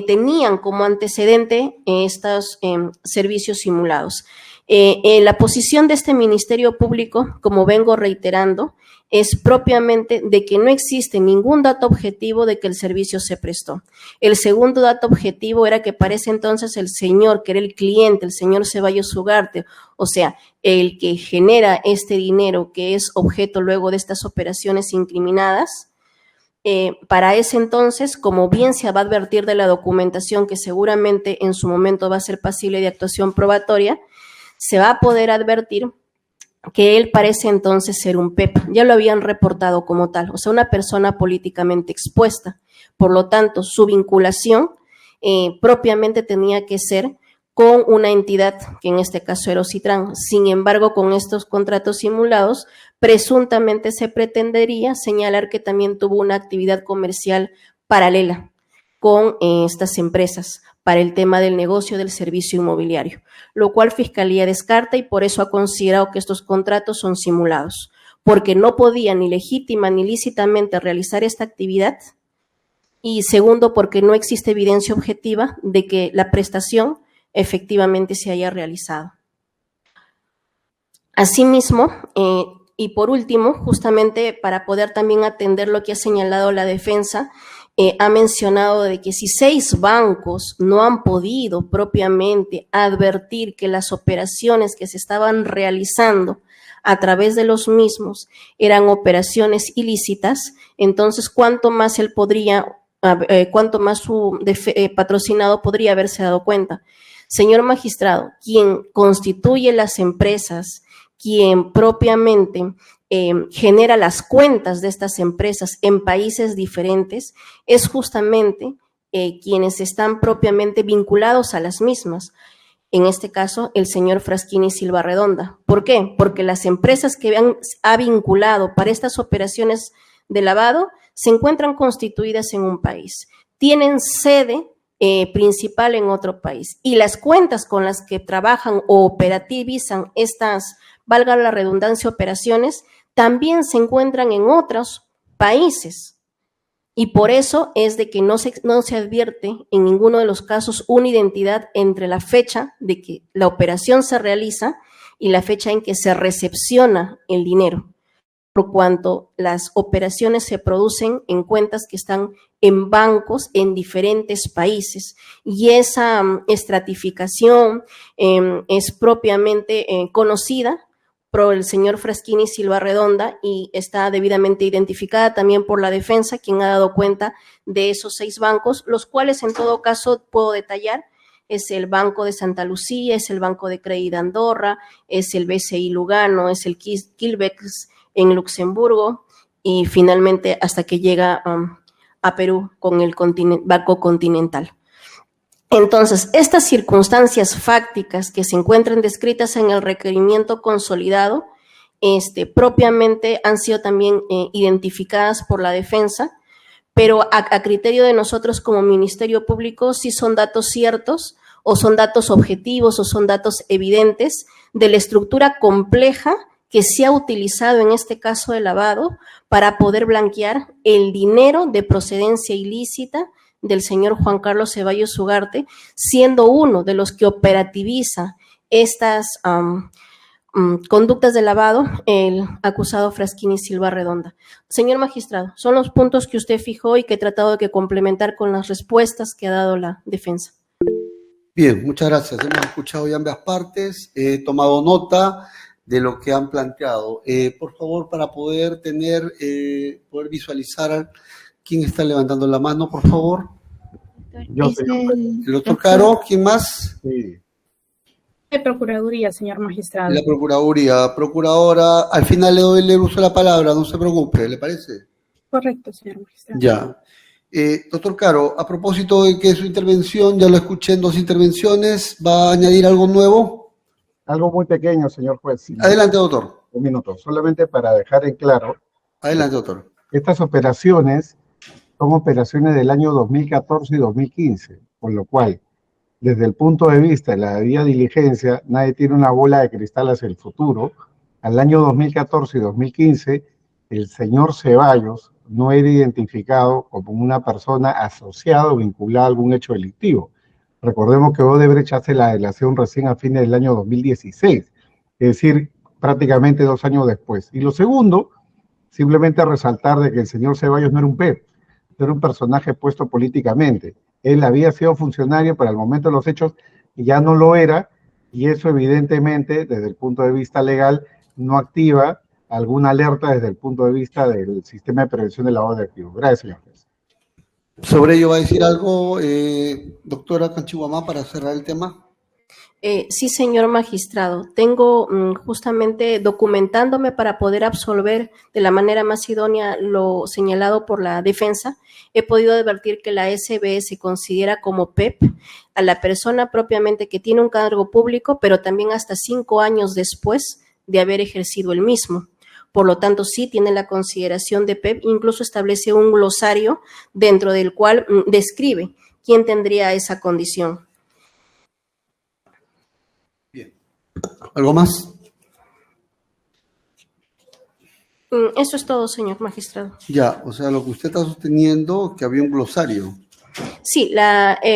Speaker 5: tenían como antecedente estos servicios simulados. La posición de este Ministerio Público, como vengo reiterando, es propiamente de que no existe ningún dato objetivo de que el servicio se prestó. El segundo dato objetivo era que para ese entonces el señor, que era el cliente, el señor Ceballos Ugarte, o sea, el que genera este dinero que es objeto luego de estas operaciones incriminadas, para ese entonces, como bien se va a advertir de la documentación que seguramente en su momento va a ser pasible de actuación probatoria, se va a poder advertir que él parece entonces ser un PEP. Ya lo habían reportado como tal, o sea, una persona políticamente expuesta. Por lo tanto, su vinculación propiamente tenía que ser con una entidad, que en este caso era Ocitran. Sin embargo, con estos contratos simulados, presuntamente se pretendería señalar que también tuvo una actividad comercial paralela con estas empresas para el tema del negocio del servicio inmobiliario, lo cual Fiscalía descarta y por eso ha considerado que estos contratos son simulados, porque no podía ni legítima ni lícitamente realizar esta actividad, y segundo, porque no existe evidencia objetiva de que la prestación efectivamente se haya realizado. Asimismo, y por último, justamente para poder también atender lo que ha señalado la defensa, ha mencionado de que si 6 bancos no han podido propiamente advertir que las operaciones que se estaban realizando a través de los mismos eran operaciones ilícitas, entonces cuánto más él podría, cuánto más su patrocinado podría haberse dado cuenta. Señor magistrado, quien constituye las empresas, quien propiamente genera las cuentas de estas empresas en países diferentes, es justamente quienes están propiamente vinculados a las mismas. En este caso, el señor Fraschini Silva Redonda. ¿Por qué? Porque las empresas que ha vinculado para estas operaciones de lavado se encuentran constituidas en un país, tienen sede principal en otro país, y las cuentas con las que trabajan o operativizan estas, valga la redundancia, operaciones, también se encuentran en otros países. Y por eso es de que no se advierte en ninguno de los casos una identidad entre la fecha de que la operación se realiza y la fecha en que se recepciona el dinero, por cuanto las operaciones se producen en cuentas que están en bancos en diferentes países, y esa estratificación es propiamente conocida por el señor Fraschini Silva Redonda y está debidamente identificada también por la defensa, quien ha dado cuenta de esos 6 bancos, los cuales en todo caso puedo detallar, es el Banco de Santa Lucía, es el Banco de Crédito Andorra, es el BCI Lugano, es el Kilbex en Luxemburgo, y finalmente hasta que llega a Perú con el Banco Continental. Entonces, estas circunstancias fácticas que se encuentran descritas en el requerimiento consolidado, propiamente han sido también identificadas por la defensa, pero a criterio de nosotros como Ministerio Público sí son datos ciertos, o son datos objetivos, o son datos evidentes de la estructura compleja que se ha utilizado en este caso de lavado para poder blanquear el dinero de procedencia ilícita del señor Juan Carlos Ceballos Ugarte, siendo uno de los que operativiza estas conductas de lavado el acusado Fraschini Silva Redonda. Señor magistrado, son los puntos que usted fijó y que he tratado de complementar con las respuestas que ha dado la defensa.
Speaker 1: Bien, muchas gracias. Hemos escuchado ya ambas partes, he tomado nota de lo que han planteado. Por favor, para poder poder visualizar quién está levantando la mano, por favor.
Speaker 8: Yo, señor.
Speaker 1: El doctor Caro, ¿quién más?
Speaker 8: Sí.
Speaker 2: De Procuraduría, señor magistrado.
Speaker 1: La Procuraduría. Procuradora, al final le uso la palabra, no se preocupe, ¿le parece?
Speaker 2: Correcto, señor magistrado.
Speaker 1: Ya. Doctor Caro, a propósito de que su intervención, ya lo escuché en 2 intervenciones, ¿va a añadir algo nuevo?
Speaker 8: Algo muy pequeño, señor juez.
Speaker 1: Adelante, doctor.
Speaker 8: Un minuto, solamente para dejar en claro.
Speaker 1: Adelante, doctor.
Speaker 8: Estas operaciones son operaciones del año 2014 y 2015, con lo cual, desde el punto de vista de la debida diligencia, nadie tiene una bola de cristal hacia el futuro. Al año 2014 y 2015, el señor Ceballos no era identificado como una persona asociada o vinculada a algún hecho delictivo. Recordemos que Odebrecht hace la delación recién a fines del año 2016, es decir, prácticamente 2 años después. Y lo segundo, simplemente resaltar de que el señor Ceballos no era un PEP, era un personaje puesto políticamente. Él había sido funcionario, pero al momento de los hechos ya no lo era, y eso evidentemente, desde el punto de vista legal, no activa alguna alerta desde el punto de vista del sistema de prevención del lavado de activos. Gracias, señor juez.
Speaker 1: ¿Sobre ello va a decir algo, doctora Canchihuamá, para cerrar el tema?
Speaker 5: Sí, señor magistrado. Tengo justamente documentándome para poder absolver de la manera más idónea lo señalado por la defensa. He podido advertir que la SBS considera como PEP a la persona propiamente que tiene un cargo público, pero también hasta 5 años después de haber ejercido el mismo. Por lo tanto, sí tiene la consideración de PEP, incluso establece un glosario dentro del cual describe quién tendría esa condición.
Speaker 1: ¿Algo más?
Speaker 5: Eso es todo, señor magistrado.
Speaker 1: Ya, o sea, lo que usted está sosteniendo, que había un glosario.
Speaker 5: Sí,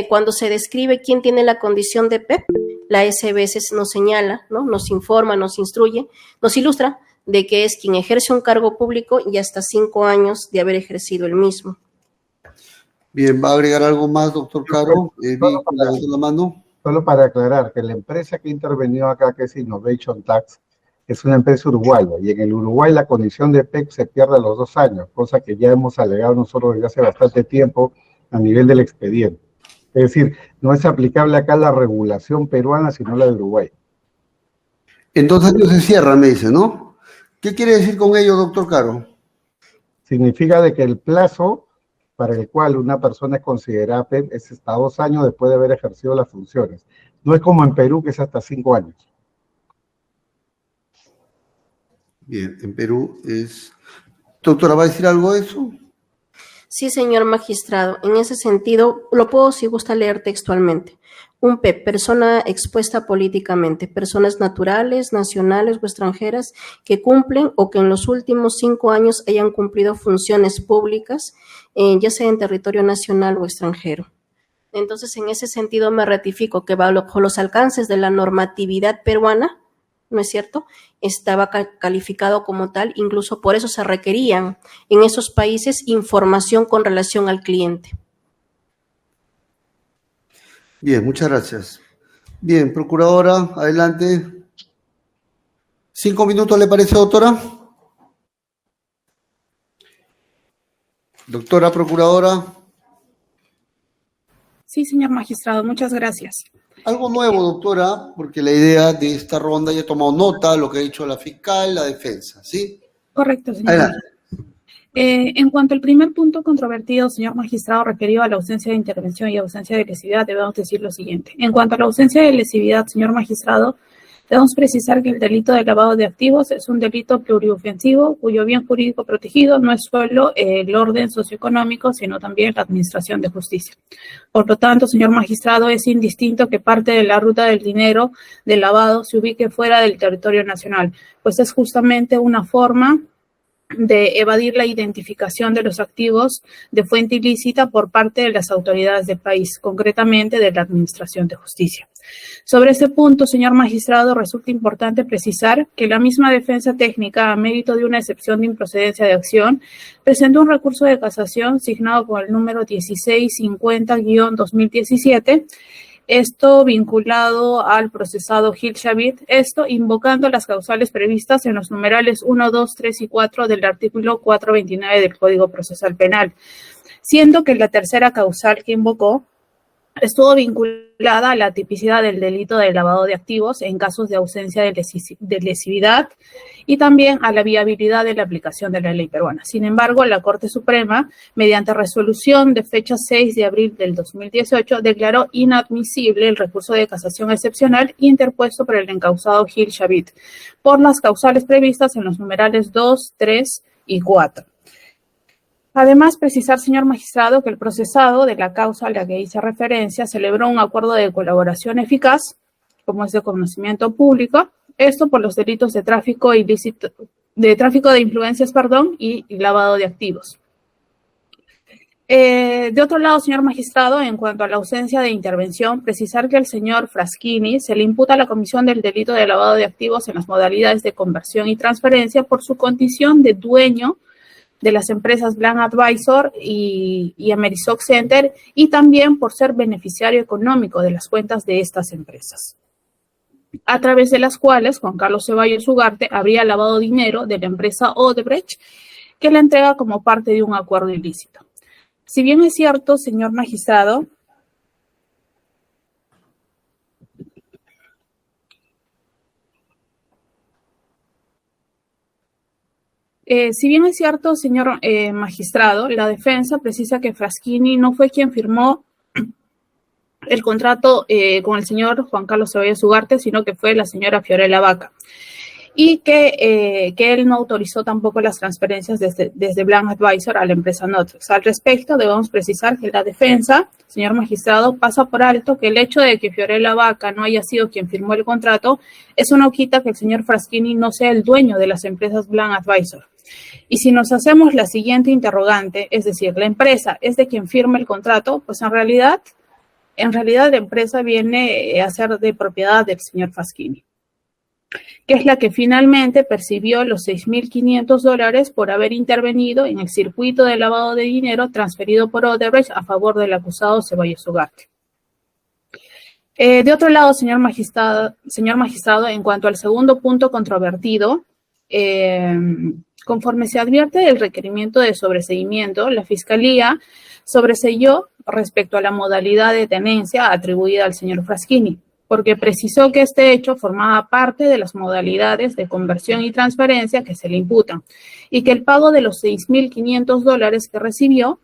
Speaker 5: cuando se describe quién tiene la condición de PEP, la SBS nos señala, ¿no? Nos informa, nos instruye, nos ilustra de que es quien ejerce un cargo público y hasta 5 años de haber ejercido el mismo.
Speaker 1: Bien, ¿va a agregar algo más, doctor Caro? Levantó la mano.
Speaker 8: Solo para aclarar que la empresa que intervenió acá, que es Innovation Tax, es una empresa uruguaya, y en el Uruguay la condición de PEP se pierde a los 2 años, cosa que ya hemos alegado nosotros desde hace bastante tiempo a nivel del expediente. Es decir, no es aplicable acá la regulación peruana, sino la de Uruguay.
Speaker 1: En 2 años se cierra, me dice, ¿no? ¿Qué quiere decir con ello, doctor Caro?
Speaker 8: Significa de que el plazo para el cual una persona es considerada PEP es hasta 2 años después de haber ejercido las funciones. No es como en Perú, que es hasta 5 años.
Speaker 1: Bien, en Perú es... Doctora, ¿va a decir algo de eso?
Speaker 5: Sí, señor magistrado. En ese sentido, lo puedo, si gusta, leer textualmente. Un PEP, persona expuesta políticamente, personas naturales, nacionales o extranjeras que cumplen o que en los últimos 5 años hayan cumplido funciones públicas, ya sea en territorio nacional o extranjero. Entonces, en ese sentido me ratifico que bajo los alcances de la normatividad peruana, ¿no es cierto?, estaba calificado como tal, incluso por eso se requerían en esos países información con relación al cliente.
Speaker 1: Bien, muchas gracias. Bien, procuradora, adelante. 5 minutos, ¿le parece, doctora? Doctora procuradora.
Speaker 2: Sí, señor magistrado, muchas gracias.
Speaker 1: Algo nuevo, doctora, porque la idea de esta ronda ya he tomado nota de lo que ha dicho la fiscal, la defensa, ¿sí?
Speaker 2: Correcto, señor.
Speaker 1: Adelante.
Speaker 2: En cuanto al primer punto controvertido, señor magistrado, referido a la ausencia de intervención y ausencia de lesividad, debemos decir lo siguiente. En cuanto a la ausencia de lesividad, señor magistrado, debemos precisar que el delito de lavado de activos es un delito pluriofensivo cuyo bien jurídico protegido no es solo el orden socioeconómico, sino también la administración de justicia. Por lo tanto, señor magistrado, es indistinto que parte de la ruta del dinero del lavado se ubique fuera del territorio nacional, pues es justamente una forma de evadir la identificación de los activos de fuente ilícita por parte de las autoridades del país, concretamente de la Administración de Justicia. Sobre ese punto, señor magistrado, resulta importante precisar que la misma defensa técnica, a mérito de una excepción de improcedencia de acción, presentó un recurso de casación signado con el número 1650-2017, esto vinculado al procesado Gil Shabit, esto invocando las causales previstas en los numerales 1, 2, 3 y 4 del artículo 429 del Código Procesal Penal, siendo que la tercera causal que invocó estuvo vinculada a la tipicidad del delito de lavado de activos en casos de ausencia de lesividad y también a la viabilidad de la aplicación de la ley peruana. Sin embargo, la Corte Suprema, mediante resolución de fecha 6 de abril del 2018, declaró inadmisible el recurso de casación excepcional interpuesto por el encausado Gil Shabit por las causales previstas en los numerales 2, 3 y 4. Además, precisar, señor magistrado, que el procesado de la causa a la que hice referencia celebró un acuerdo de colaboración eficaz, como es de conocimiento público, esto por los delitos de tráfico ilícito, de tráfico de influencias, y lavado de activos. De otro lado, señor magistrado, en cuanto a la ausencia de intervención, precisar que al señor Fraschini se le imputa la comisión del delito de lavado de activos en las modalidades de conversión y transferencia por su condición de dueño de las empresas Blanc Advisor y Amerisoc Center, y también por ser beneficiario económico de las cuentas de estas empresas, a través de las cuales Juan Carlos Ceballos Ugarte habría lavado dinero de la empresa Odebrecht, que la entrega como parte de un acuerdo ilícito. Si bien es cierto, señor magistrado, magistrado, la defensa precisa que Fraschini no fue quien firmó el contrato con el señor Juan Carlos Ceballos Ugarte, sino que fue la señora Fiorella Vaca, y que él no autorizó tampoco las transferencias desde Blanc Advisor a la empresa Notrex. Al respecto, debemos precisar que la defensa, señor magistrado, pasa por alto que el hecho de que Fiorella Vaca no haya sido quien firmó el contrato, eso no quita que el señor Fraschini no sea el dueño de las empresas Blanc Advisor. Y si nos hacemos la siguiente interrogante, es decir, la empresa es de quien firma el contrato, pues en realidad la empresa viene a ser de propiedad del señor Fraschini, que es la que finalmente percibió los $6.500 por haber intervenido en el circuito de lavado de dinero transferido por Odebrecht a favor del acusado Ceballos Ugarte. De otro lado, señor magistrado, en cuanto al segundo punto controvertido, conforme se advierte del requerimiento de sobreseimiento, la Fiscalía sobreseyó respecto a la modalidad de tenencia atribuida al señor Fraschini, porque precisó que este hecho formaba parte de las modalidades de conversión y transferencia que se le imputan, y que el pago de los $6.500 que recibió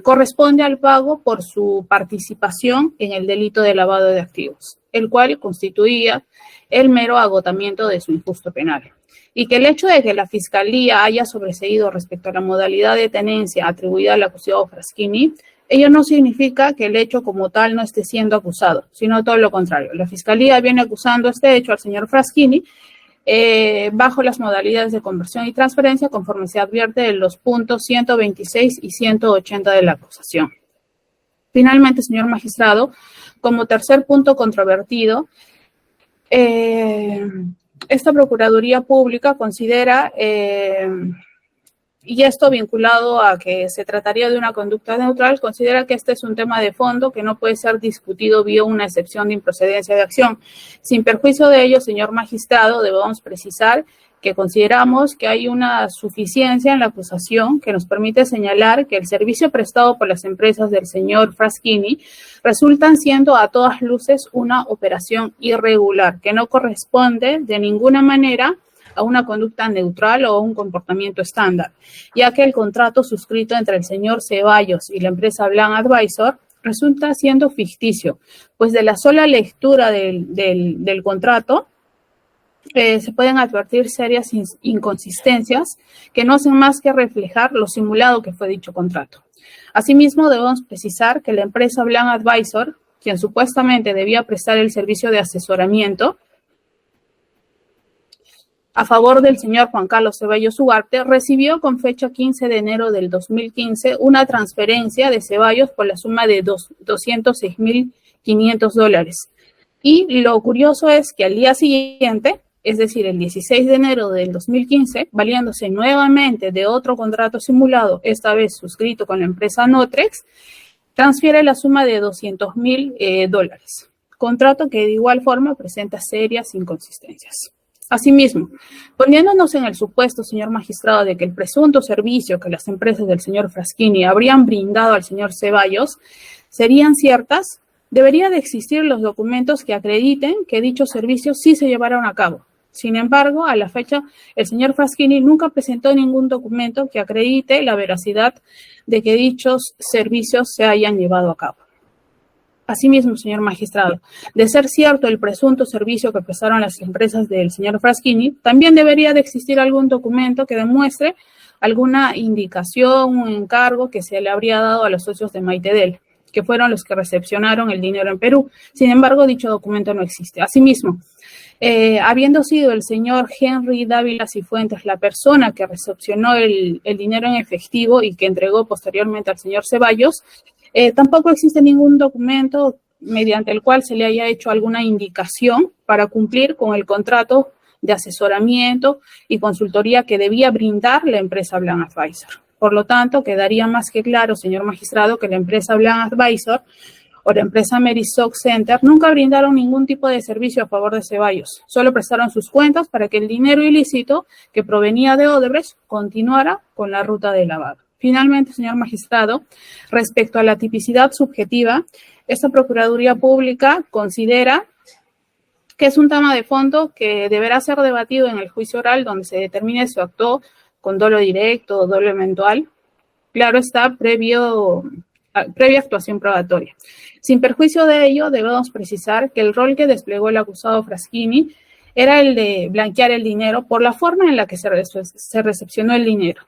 Speaker 2: corresponde al pago por su participación en el delito de lavado de activos, el cual constituía el mero agotamiento de su injusto penal. Y que el hecho de que la Fiscalía haya sobreseído respecto a la modalidad de tenencia atribuida al acusado Fraschini, ello no significa que el hecho como tal no esté siendo acusado, sino todo lo contrario. La Fiscalía viene acusando este hecho al señor Fraschini bajo las modalidades de conversión y transferencia, conforme se advierte de los puntos 126 y 180 de la acusación. Finalmente, señor magistrado, como tercer punto controvertido, esta Procuraduría Pública considera, y esto vinculado a que se trataría de una conducta neutral, considera que este es un tema de fondo que no puede ser discutido vía una excepción de improcedencia de acción. Sin perjuicio de ello, señor magistrado, debemos precisar que consideramos que hay una suficiencia en la acusación que nos permite señalar que el servicio prestado por las empresas del señor Fraschini resultan siendo a todas luces una operación irregular, que no corresponde de ninguna manera a una conducta neutral o a un comportamiento estándar, ya que el contrato suscrito entre el señor Ceballos y la empresa Blanc Advisor resulta siendo ficticio, pues de la sola lectura del contrato se pueden advertir serias inconsistencias que no hacen más que reflejar lo simulado que fue dicho contrato. Asimismo, debemos precisar que la empresa Blanc Advisor, quien supuestamente debía prestar el servicio de asesoramiento a favor del señor Juan Carlos Ceballos Ugarte, recibió con fecha 15 de enero del 2015 una transferencia de Ceballos por la suma de $206.500. Y lo curioso es que al día siguiente, es decir, el 16 de enero del 2015, valiéndose nuevamente de otro contrato simulado, esta vez suscrito con la empresa Notrex, transfiere la suma de $200.000, contrato que de igual forma presenta serias inconsistencias. Asimismo, poniéndonos en el supuesto, señor magistrado, de que el presunto servicio que las empresas del señor Fraschini habrían brindado al señor Ceballos serían ciertas, debería de existir los documentos que acrediten que dichos servicios sí se llevaron a cabo. Sin embargo, a la fecha, el señor Fraschini nunca presentó ningún documento que acredite la veracidad de que dichos servicios se hayan llevado a cabo. Asimismo, señor magistrado, de ser cierto el presunto servicio que prestaron las empresas del señor Fraschini, también debería de existir algún documento que demuestre alguna indicación o encargo que se le habría dado a los socios de Maitedel, que fueron los que recepcionaron el dinero en Perú. Sin embargo, dicho documento no existe. Asimismo, habiendo sido el señor Henry Dávila Cifuentes la persona que recepcionó el dinero en efectivo y que entregó posteriormente al señor Ceballos, tampoco existe ningún documento mediante el cual se le haya hecho alguna indicación para cumplir con el contrato de asesoramiento y consultoría que debía brindar la empresa Blanc Advisor. Por lo tanto, quedaría más que claro, señor magistrado, que la empresa Blanc Advisor o la empresa Merisoc Center nunca brindaron ningún tipo de servicio a favor de Ceballos. Solo prestaron sus cuentas para que el dinero ilícito que provenía de Odebrecht continuara con la ruta de lavado. Finalmente, señor magistrado, respecto a la tipicidad subjetiva, esta Procuraduría Pública considera que es un tema de fondo que deberá ser debatido en el juicio oral donde se determine si actuó con dolo directo o dolo eventual. Claro está, previa actuación probatoria. Sin perjuicio de ello, debemos precisar que el rol que desplegó el acusado Fraschini era el de blanquear el dinero por la forma en la que se recepcionó el dinero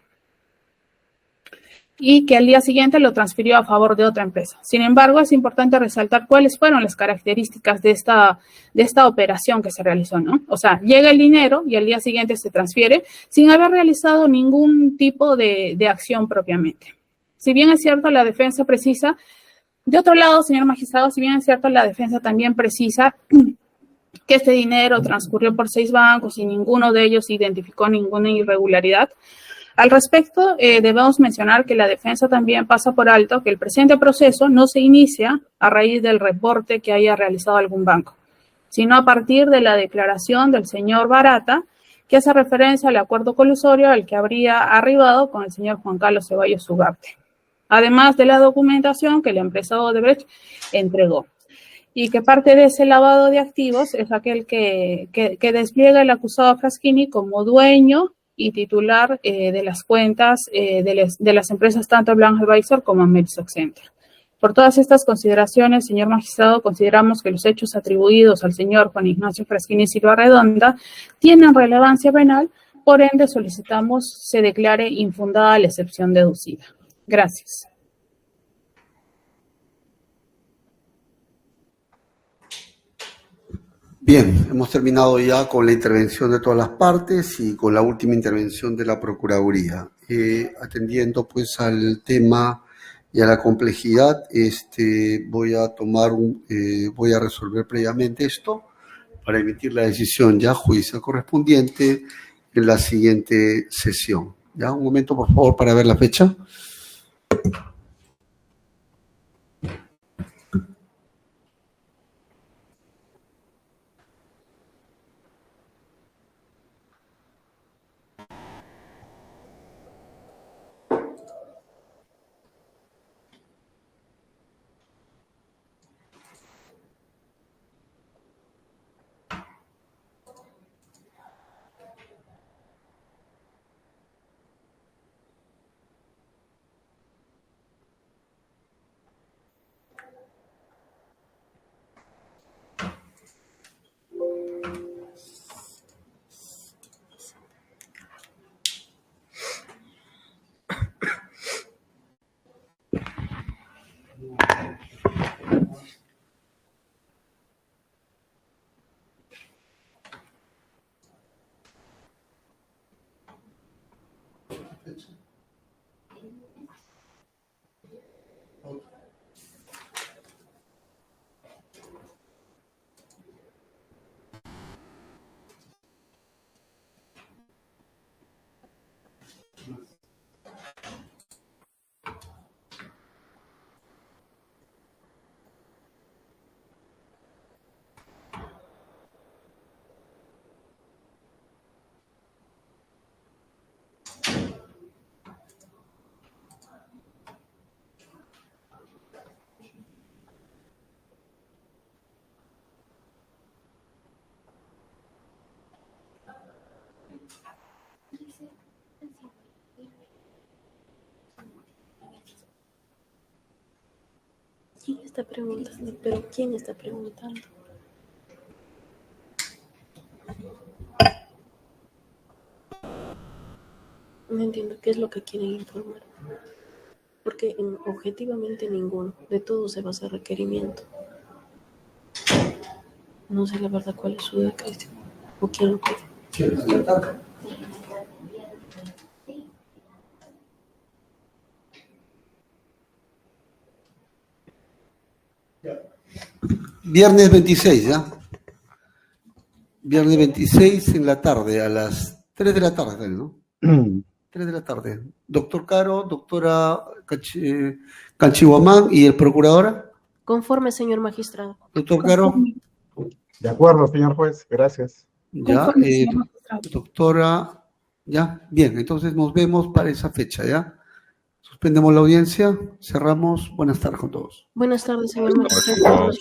Speaker 2: y que al día siguiente lo transfirió a favor de otra empresa. Sin embargo, es importante resaltar cuáles fueron las características de esta operación que se realizó, ¿no? O sea, llega el dinero y al día siguiente se transfiere sin haber realizado ningún tipo de acción propiamente. Si bien es cierto, la defensa precisa, de otro lado, señor magistrado, si bien es cierto, la defensa también precisa que este dinero transcurrió por 6 bancos y ninguno de ellos identificó ninguna irregularidad. Al respecto, debemos mencionar que la defensa también pasa por alto que el presente proceso no se inicia a raíz del reporte que haya realizado algún banco, sino a partir de la declaración del señor Barata, que hace referencia al acuerdo colusorio al que habría arribado con el señor Juan Carlos Ceballos Ugarte, además de la documentación que la empresa Odebrecht entregó, y que parte de ese lavado de activos es aquel que despliega el acusado Fraschini como dueño y titular de las cuentas de las empresas tanto Blanc Advisor como Merisoc Center. Por todas estas consideraciones, señor magistrado, consideramos que los hechos atribuidos al señor Juan Ignacio Fraschini Silva Redonda tienen relevancia penal, por ende solicitamos se declare infundada la excepción deducida. Gracias.
Speaker 1: Bien, hemos terminado ya con la intervención de todas las partes y con la última intervención de la Procuraduría. Atendiendo pues al tema y a la complejidad, voy a resolver previamente esto para emitir la decisión ya judicial correspondiente en la siguiente sesión. Ya, un momento por favor para ver la fecha.
Speaker 5: ¿Quién está preguntando? ¿Pero quién está preguntando? No entiendo qué es lo que quieren informar. Porque objetivamente ninguno. De todo se basa requerimiento. No sé la verdad cuál es su duda, Cristian. ¿O quién lo pide?
Speaker 1: Viernes 26, ¿ya? Viernes 26 en la tarde, a las 3 de la tarde, ¿no? 3 de la tarde. Doctor Caro, doctora Canchihuamán y el procuradora.
Speaker 5: Conforme, señor magistrado.
Speaker 1: Doctor Caro.
Speaker 8: De acuerdo, señor juez, gracias.
Speaker 1: Ya, doctora, ya, bien, entonces nos vemos para esa fecha, ¿ya? Suspendemos la audiencia, cerramos. Buenas tardes con todos.
Speaker 5: Buenas tardes, señor magistrado.